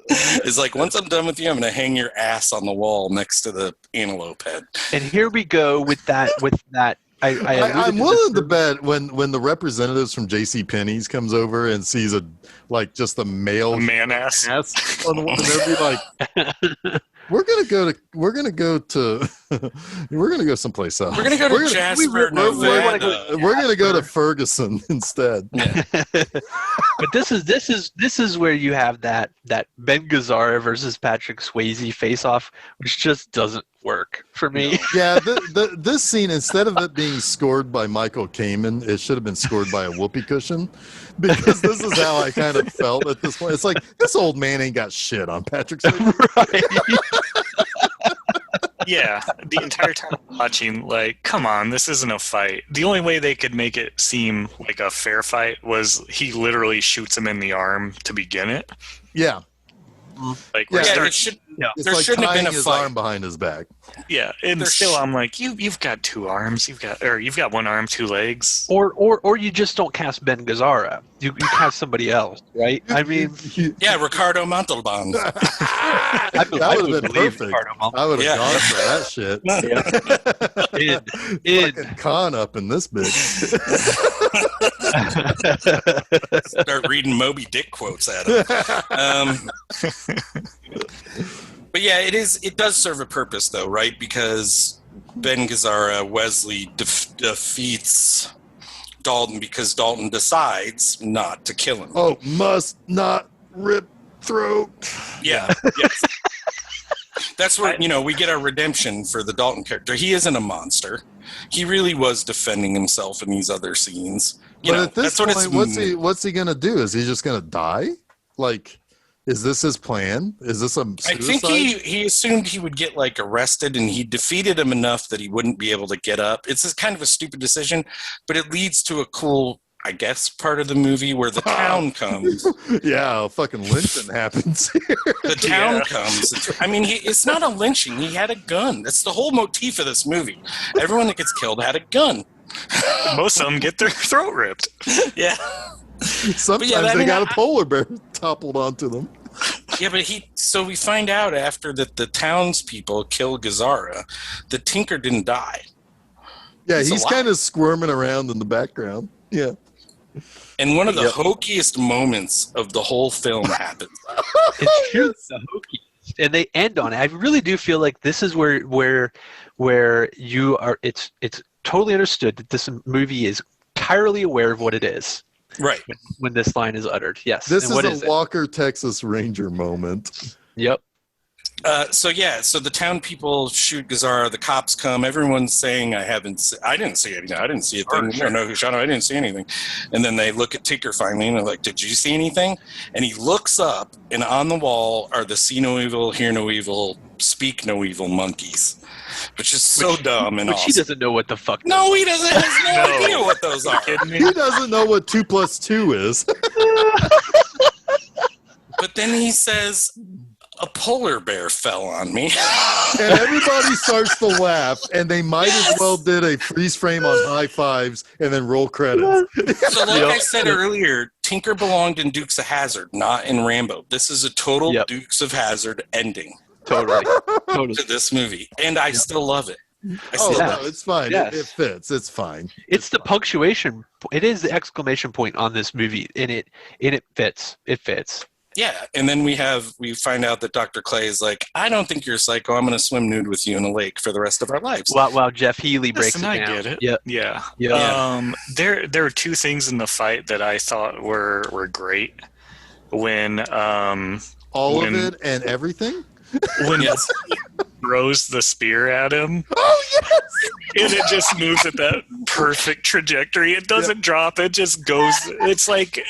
It's like, once I'm done with you, I'm going to hang your ass on the wall next to the antelope head. And here we go with that. I'm willing to bet when the representatives from JCPenney's comes over and sees just a male man ass on the wall, and they'll be like, we're gonna go someplace else. We're gonna go to Jasper, Nevada. We're gonna go to Ferguson instead. Yeah. But this is where you have that Ben Gazzara versus Patrick Swayze face off, which just doesn't work for me. Yeah, this scene, instead of it being scored by Michael Kamen, it should have been scored by a whoopee cushion, because this is how I kind of felt at this point. It's like, this old man ain't got shit on Patrick Swayze. Right. Yeah, the entire time watching, like, come on, this isn't a fight. The only way they could make it seem like a fair fight was he literally shoots him in the arm to begin it. Yeah. Like, there it's shouldn't like have been a his fight. arm behind his back. Yeah, and still, I'm like, you've got two arms, you've got one arm, two legs, or you just don't cast Ben Gazzara. You cast somebody else, right? I mean, Ricardo Montalban. That would have been perfect. I would have gone for that shit. Fucking con up in this bitch. Start reading Moby Dick quotes at him. But yeah, it does serve a purpose though, right? Because Ben Gazzara, Wesley defeats Dalton because Dalton decides not to kill him. Oh, must not rip throat. Yeah. Yes. That's where, we get our redemption for the Dalton character. He isn't a monster. He really was defending himself in these other scenes. But at this point, what's he going to do? Is he just going to die? Like, is this his plan? Is this a suicide? I think he assumed he would get, like, arrested, and he defeated him enough that he wouldn't be able to get up. It's kind of a stupid decision, but it leads to a cool, I guess, part of the movie where the town comes. Yeah, fucking lynching happens here. The town comes. It's not a lynching. He had a gun. That's the whole motif of this movie. Everyone that gets killed had a gun. Most of them get their throat ripped. Yeah. Sometimes they got a polar bear toppled onto them. Yeah, but so we find out after that the townspeople kill Gazzara, the Tinker didn't die. Yeah, he's kind of squirming around in the background. Yeah. And one of the hokiest moments of the whole film happens. It's true, the hokiest. And they end on it. I really do feel like this is where you are. It's totally understood that this movie is entirely aware of what it is. Right. When this line is uttered. Yes. This is a Walker, Texas Ranger moment. Yep. So the town people shoot Gazzara. The cops come. Everyone's saying, I didn't see anything. I didn't see a thing. I don't know who shot him. I didn't see anything. And then they look at Tinker finally, and they're like, did you see anything? And he looks up, and on the wall are the see no evil, hear no evil, speak no evil monkeys, which is so dumb and awesome. He doesn't know what the fuck. No, he doesn't. Has no idea what those are. He doesn't know what 2 + 2 is. But then he says, a polar bear fell on me. And everybody starts to laugh, and they might as well did a freeze frame on high fives and then roll credits. So like I said earlier, Tinker belonged in Dukes of Hazzard, not in Rambo. This is a total Dukes of Hazzard ending. Totally. To this movie. And I still love it. No, it's fine. Yes. It fits. It's fine. It's the punctuation. It is the exclamation point on this movie, and it fits. It fits. Yeah, and then we find out that Dr. Clay is like, I don't think you're a psycho. I'm going to swim nude with you in a lake for the rest of our lives. Wow, Jeff Healy breaks it down. I get it. Yeah. There were two things in the fight that I thought were great. When all of it and everything? When he throws the spear at him. Oh, yes! And it just moves at that perfect trajectory. It doesn't drop. It just goes. It's like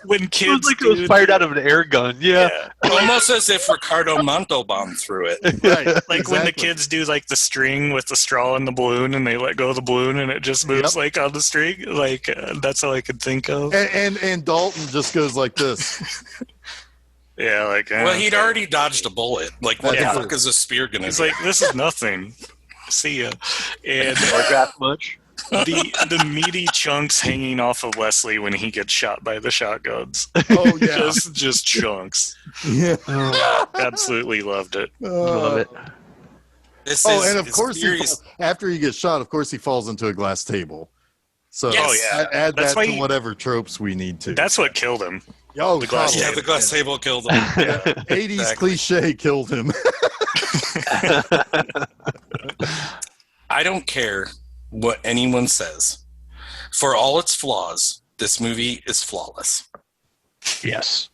when kids. It was fired out of an air gun. Yeah. Almost as if Ricardo Montalban threw it. Right. Like when the kids do like the string with the straw and the balloon, and they let go of the balloon, and it just moves like on the string. Like that's all I could think of. And Dalton just goes like this. Yeah, like well, he'd already dodged a bullet. Like, what the fuck is a spear gonna do? He's like, this is nothing. See ya. And much. The meaty chunks hanging off of Leslie when he gets shot by the shotguns. Oh yeah, just chunks. Yeah, absolutely loved it. Love it. And of course, after he gets shot, of course he falls into a glass table. So add that to whatever tropes we need to. That's what killed him. Oh, the glass table. The glass table killed him. 80s cliche killed him. I don't care what anyone says. For all its flaws, this movie is flawless. Yes.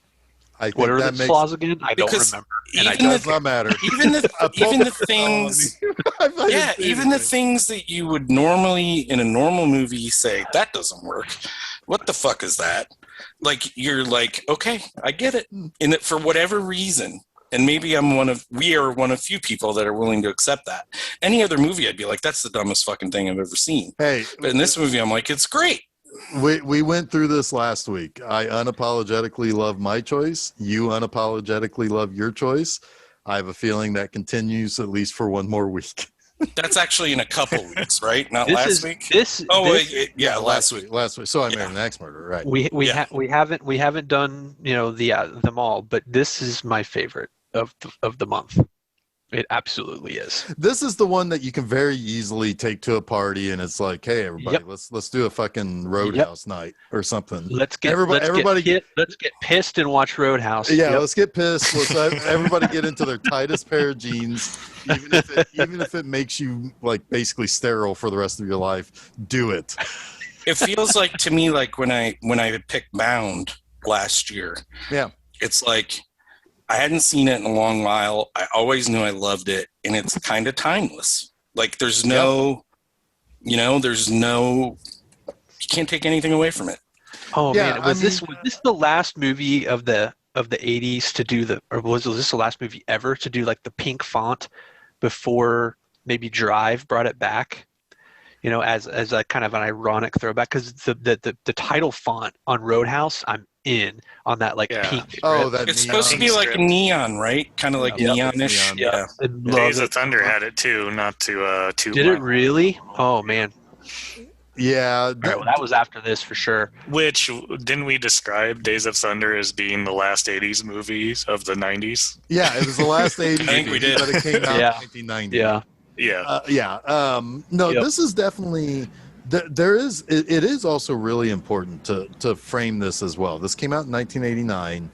What are the flaws again? I don't remember. And it does not matter. Even the things, even the things that you would normally in a normal movie say that doesn't work. What the fuck is that? Like you're like, okay, I get it. And that for whatever reason, and maybe we are one of few people that are willing to accept that. Any other movie, I'd be like, that's the dumbest fucking thing I've ever seen. Hey, but in this movie, I'm like, it's great. We went through this last week. I unapologetically love my choice. You unapologetically love your choice. I have a feeling that continues at least for one more week. That's actually in a couple weeks, right? Not last week. Last week. Last week. So I married an axe murderer, right? We haven't done them all, but this is my favorite of the month. It absolutely is. This is the one that you can very easily take to a party, and it's like, hey, everybody, let's do a fucking Roadhouse night or something. Let's get pissed and watch Roadhouse. Yeah, let's get pissed. Let's everybody get into their tightest pair of jeans, even if it makes you like basically sterile for the rest of your life. Do it. It feels like to me like when I picked Bound last year. Yeah, it's like I hadn't seen it in a long while. I always knew I loved it, and it's kind of timeless. Like there's no, there's no, you can't take anything away from it. Oh man, was this the last movie of the 80s to do or was this the last movie ever to do like the pink font before maybe Drive brought it back? As a kind of an ironic throwback, because the title font on Roadhouse, I'm in on that pink strip. Oh, it's supposed to be like a neon, right? Kind of like neonish. Yeah. Days of Thunder had it too, not to Did it really? Oh man. Yeah. All right, well, that was after this for sure. Which, didn't we describe Days of Thunder as being the last 80s movies of the 90s? Yeah, it was the last 80s. I think we did. But it came out in 1990. Yeah. This is definitely it is also really important to frame this as well. This came out in 1989.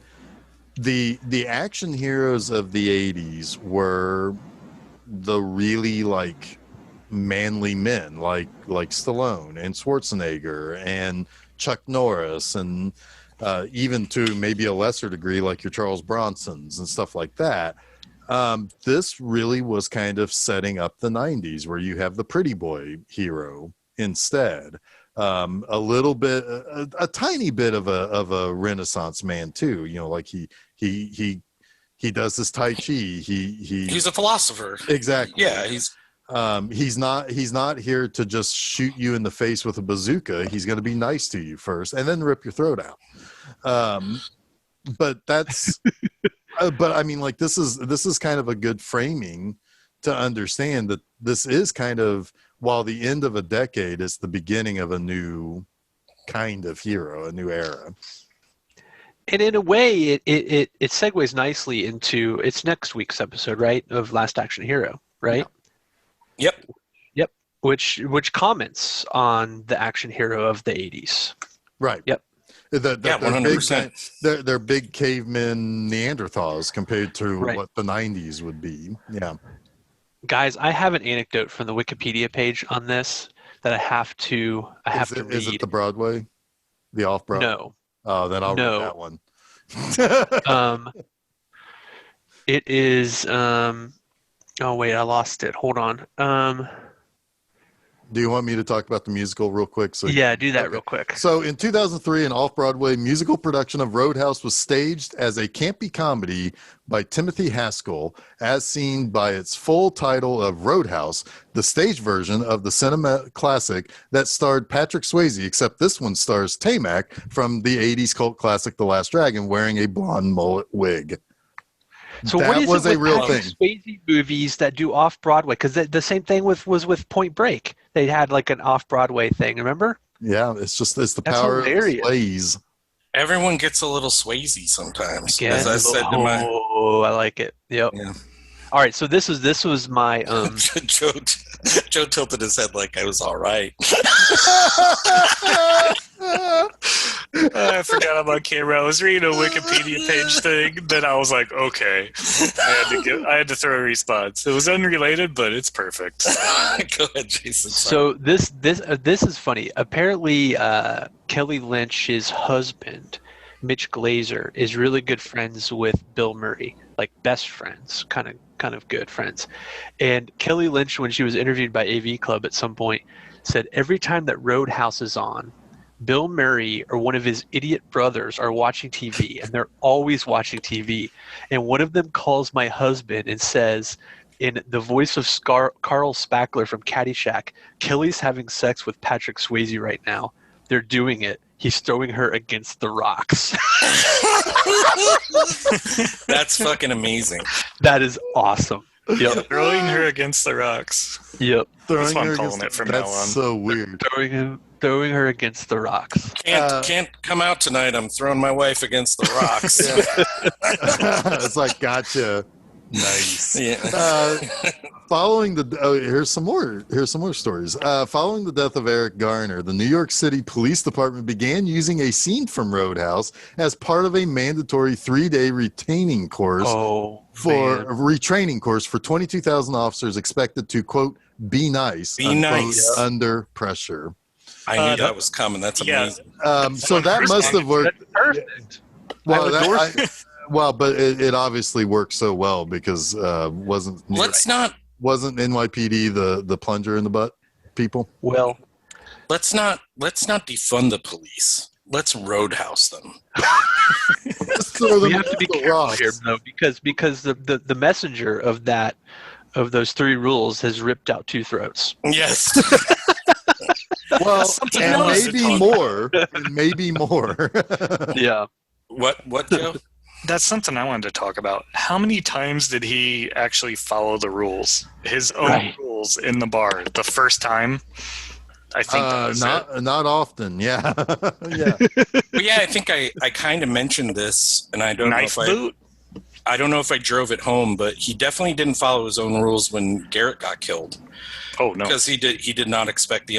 The action heroes of the 80s were the really manly men like Stallone and Schwarzenegger and Chuck Norris, and even to maybe a lesser degree like your Charles Bronsons and stuff like that. This really was kind of setting up the 90s, where you have the pretty boy hero instead. A little bit, a tiny bit of a Renaissance man too. Like he does this Tai Chi. He's a philosopher. Exactly. Yeah, he's not here to just shoot you in the face with a bazooka. He's going to be nice to you first, and then rip your throat out. But that's. But I mean, this is kind of a good framing to understand that this is kind of, while the end of a decade is the beginning of a new kind of hero, a new era. And in a way, it segues nicely into it's next week's episode, right, of Last Action Hero, right? Yep. Which comments on the action hero of the 80s. Right. Yep. They're 100%. They're big cavemen Neanderthals compared to what the 90s would be. Yeah. Guys, I have an anecdote from the Wikipedia page on this that I have to read. Is it the Broadway? The off-Broadway? No. Oh, then I'll read that one. It is oh wait, I lost it. Hold on. Do you want me to talk about the musical real quick? Yeah, do that real quick. So in 2003, an off-Broadway musical production of Roadhouse was staged as a campy comedy by Timothy Haskell, as seen by its full title of Roadhouse, the stage version of the cinema classic that starred Patrick Swayze, except this one stars Tamac from the 80s cult classic The Last Dragon, wearing a blonde mullet wig. So that what is was it a with real Patrick thing. Swayze movies that do off Broadway? Because the same thing was with Point Break. They had an off Broadway thing. Remember? Yeah, it's the That's power hilarious. of Swayze. Everyone gets a little Swayze sometimes. Yeah, as I said to my. Oh, I like it. Yep. Yeah. All right, so this was my Joe tilted his head like I was all right. I forgot I'm on camera. I was reading a Wikipedia page thing, then I was like, okay. I had to throw a response. It was unrelated, but it's perfect. Go ahead, Jason. So this is funny. Apparently, Kelly Lynch's husband, Mitch Glazer, is really good friends with Bill Murray, like best friends, kind of good friends. And Kelly Lynch, when she was interviewed by AV Club at some point, said every time that Roadhouse is on, Bill Murray or one of his idiot brothers are watching TV, and they're always watching TV. And one of them calls my husband and says, in the voice of Carl Spackler from Caddyshack, Kelly's having sex with Patrick Swayze right now. They're doing it. He's throwing her against the rocks. That's fucking amazing. That is awesome. Yep. Throwing her against the rocks. Yep. That's what I'm calling it from now on. That's so weird. Throwing her against the rocks. Can't come out tonight. I'm throwing my wife against the rocks. It's like, gotcha. Nice. Yeah. Here's some more stories. Following the death of Eric Garner, the New York City Police Department began using a scene from Roadhouse as part of a mandatory 3-day retraining course for 22,000 officers expected to, quote, be nice, under pressure. I knew that was coming. That's amazing. So that must have worked. That's perfect. Well, Well, but it obviously worked so well because wasn't NYPD the plunger in the butt people? Well, let's not defund the police. Let's roadhouse them. We have to be careful here, though, because the messenger of those 3 rules has ripped out 2 throats. Yes. Well, and maybe more. Yeah. What, Joe? That's something I wanted to talk about. How many times did he actually follow the rules? His own rules in the bar. The first time? I think that was not often. Yeah. Yeah. But yeah, I think I kind of mentioned this, and I don't know if I drove it home, but he definitely didn't follow his own rules when Garrett got killed. Oh no. Because he did not expect he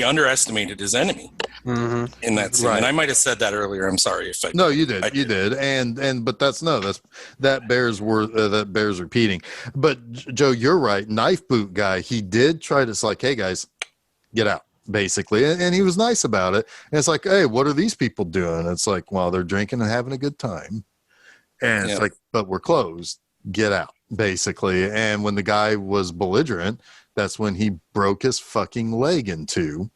underestimated his enemy in that scene. Right. And I might have said that earlier. I'm sorry if I No, you did. You did. And but that bears repeating. But Joe, you're right. Knife boot guy, he did try to like, hey guys, get out, basically. And he was nice about it. And it's like, hey, what are these people doing? It's like, well, they're drinking and having a good time. And it's like, but we're closed. Get out, basically. And when the guy was belligerent, that's when he broke his fucking leg in 2.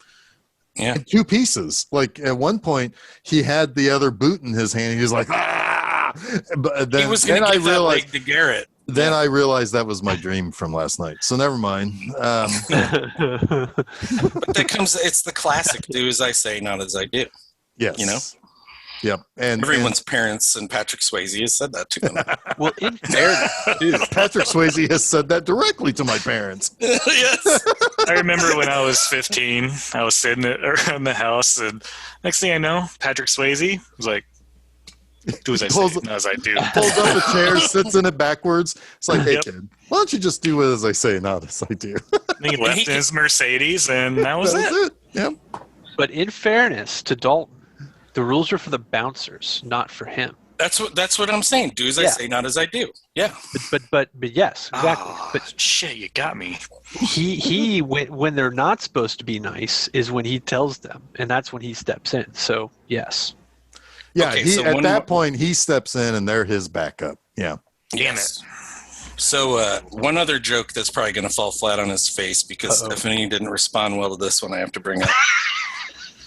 Yeah. In 2 pieces. Like at one point, he had the other boot in his hand. He was like, ah! But then, he was going to give that leg to Garrett. Then I realized that was my dream from last night. So never mind. But it's the classic, do as I say, not as I do. Yes. You know? Yep. And everyone's parents and Patrick Swayze has said that to them. Well, in fairness, Patrick Swayze has said that directly to my parents. Yes. I remember when I was 15, I was sitting around the house, and next thing I know, Patrick Swayze was like, do as I say, not as I do. Pulls up a chair, sits in it backwards. It's like, hey, kid, why don't you just do as I say, not as I do? And he left in his Mercedes, and that was it. Yep. But in fairness to Dalton, the rules are for the bouncers, not for him. That's what I'm saying. Do as I say, not as I do. Yeah. But yes, exactly. Oh, but shit, you got me. He when they're not supposed to be nice is when he tells them, and that's when he steps in. So yes. Yeah. Okay, at that point he steps in, and they're his backup. Yeah. Damn it. So one other joke that's probably going to fall flat on his face because Stephanie didn't respond well to this one. I have to bring up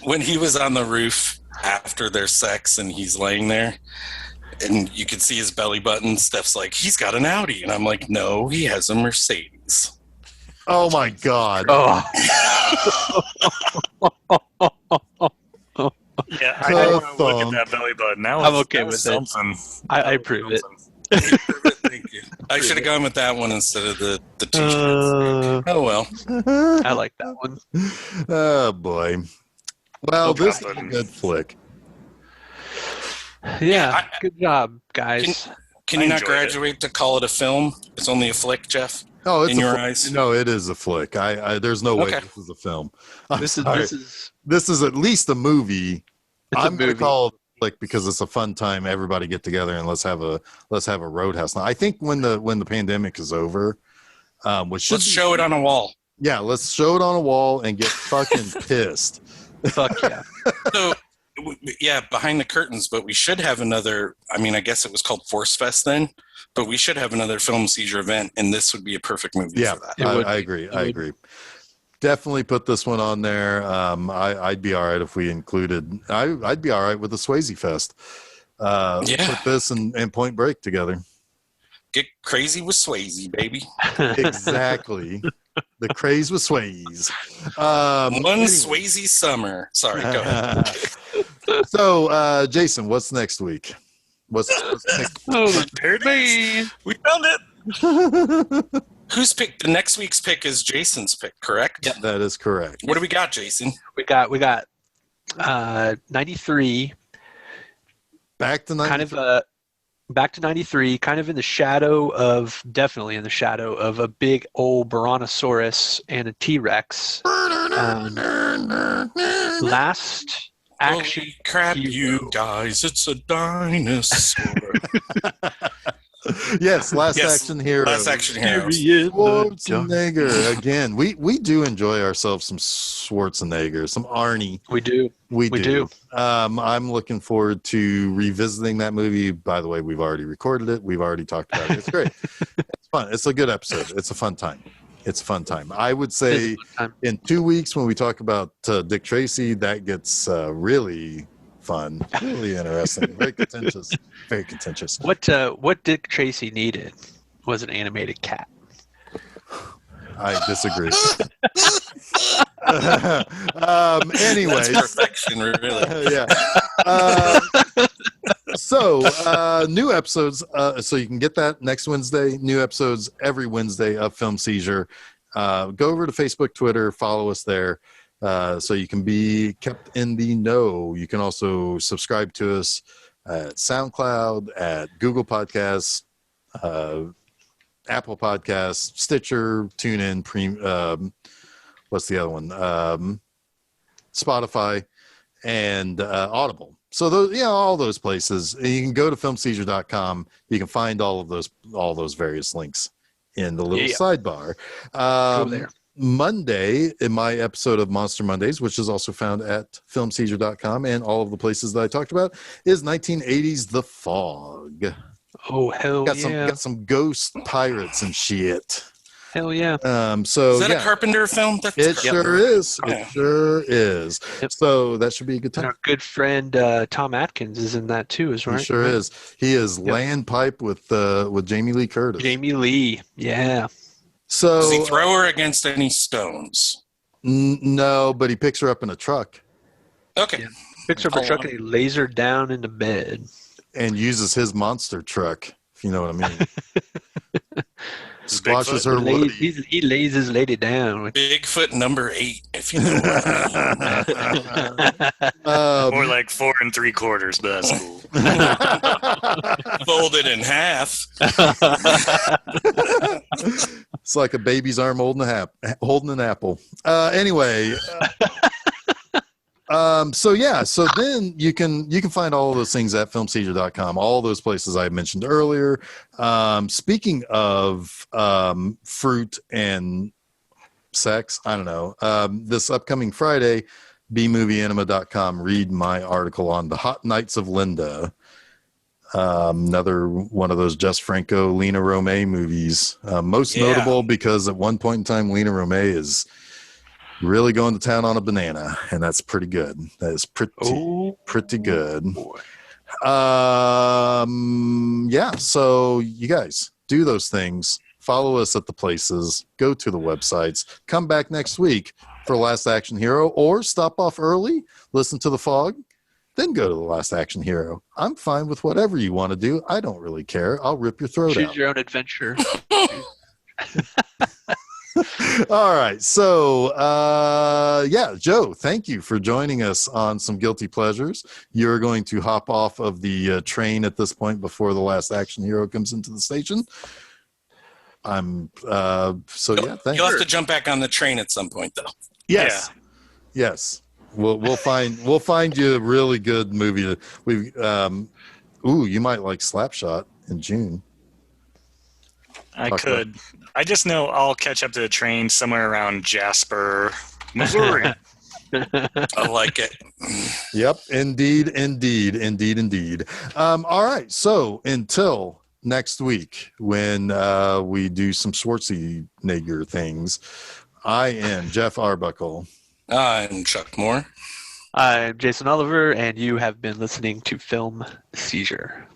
when he was on the roof after their sex and he's laying there and you can see his belly button. Steph's like, he's got an Audi. And I'm like, no, he has a Mercedes. Oh my God. Oh. Yeah, I don't want to look at that belly button. I'm okay with something. It. I approve it. Thank you. I should have gone with that one instead of the t-shirts. Oh well. I like that one. Oh boy. Well, this is a good flick. Yeah, good job, guys. Can you not graduate to call it a film? It's only a flick, Jeff. Oh, it's in your eyes. No, it is a flick. There's no way this is a film. This is at least a movie. I'm going to call it a flick because it's a fun time. Everybody get together and let's have a roadhouse. Now, I think when the pandemic is over, let's show it on a wall. Yeah, let's show it on a wall and get fucking pissed. Fuck yeah. So, yeah, behind the curtains, but we should have another, I guess it was called Force Fest then, but we should have another film Seizure event, and this would be a perfect movie for that. I agree. I agree. Definitely put this one on there. I'd be all right if we included, I'd be all right with the Swayze Fest. Put this and Point Break together. Get crazy with Swayze, baby. Exactly. The craze with Swayze. Swayze summer. Sorry, go ahead. So, Jason, what's next week? What's next? Oh, man. We found it. Whose pick? The next week's pick is Jason's pick, correct? Yeah, that is correct. What do we got, Jason? We got 93. Back to 93. Kind of back to 93, kind of definitely in the shadow of a big old Brontosaurus and a T-Rex. Last action. Holy crap, you guys, it's a dinosaur. Yes, Last Yes, Action Hero. Last Action Heroes. Schwarzenegger. Again, we do enjoy ourselves some Schwarzenegger, some Arnie. We do. We do. I'm looking forward to revisiting that movie. By the way, we've already recorded it. We've already talked about it. It's great. It's fun. It's a good episode. It's a fun time. It's a fun time. I would say in 2 weeks when we talk about Dick Tracy, that gets really fun, really interesting, very contentious, very contentious. What Dick Tracy needed was an animated cat. I disagree. Anyways, That's perfection, really. Yeah. So new episodes. So you can get that next Wednesday. New episodes every Wednesday of Film Seizure. Go over to Facebook, Twitter, follow us there. So you can be kept in the know. You can also subscribe to us at SoundCloud, at Google Podcasts, Apple Podcasts, Stitcher, TuneIn, what's the other one? Spotify, and Audible. So those, all those places. You can go to filmseizure.com. You can find all those various links in the little sidebar. Go there. Monday, in my episode of Monster Mondays, which is also found at filmseizure.com and all of the places that I talked about, is 1980s The Fog. Oh, hell Got some ghost pirates and shit. Hell yeah. So is that a Carpenter film? It sure is. It sure is. Yep. So that should be a good time. And our good friend Tom Atkins is in that too, is right? He sure is. He is Land Pipe with Jamie Lee Curtis. Jamie Lee, yeah. So does he throw her against any stones? No, but he picks her up in a truck. Okay. Yeah. Picks her up a truck and he lays her down into bed. And uses his monster truck, if you know what I mean. Squashes her Woody. He lays his lady down. Bigfoot number 8, if you know what I mean. More like 4 3/4, but that's cool. Folded in half. It's like a baby's arm holding an apple. Anyway. So then you can find all of those things at filmseizure.com, all those places I mentioned earlier. Speaking of fruit and sex, I don't know, this upcoming Friday, bmovieanima.com, read my article on The Hot Nights of Linda. Another one of those Jess Franco, Lena Romay movies. Most notable because at one point in time, Lena Romay is really going to town on a banana, and that's pretty good. That is pretty good. So you guys do those things. Follow us at the places. Go to the websites. Come back next week for Last Action Hero, or stop off early, listen to The Fog, then go to The Last Action Hero. I'm fine with whatever you want to do. I don't really care. I'll rip your throat out. Choose your own adventure. All right. So, Joe, thank you for joining us on some Guilty Pleasures. You're going to hop off of the train at this point before The Last Action Hero comes into the station. Thank you. You'll have to jump back on the train at some point, though. Yes. Yeah. Yes. We'll find you a really good movie. You might like Slapshot in June. I could. I just know I'll catch up to the train somewhere around Jasper, Missouri. I like it. Yep, indeed. All right, so until next week when we do some Schwarzenegger things, I am Jeff Arbuckle. I'm Chuck Moore. I'm Jason Oliver, and you have been listening to Film Seizure.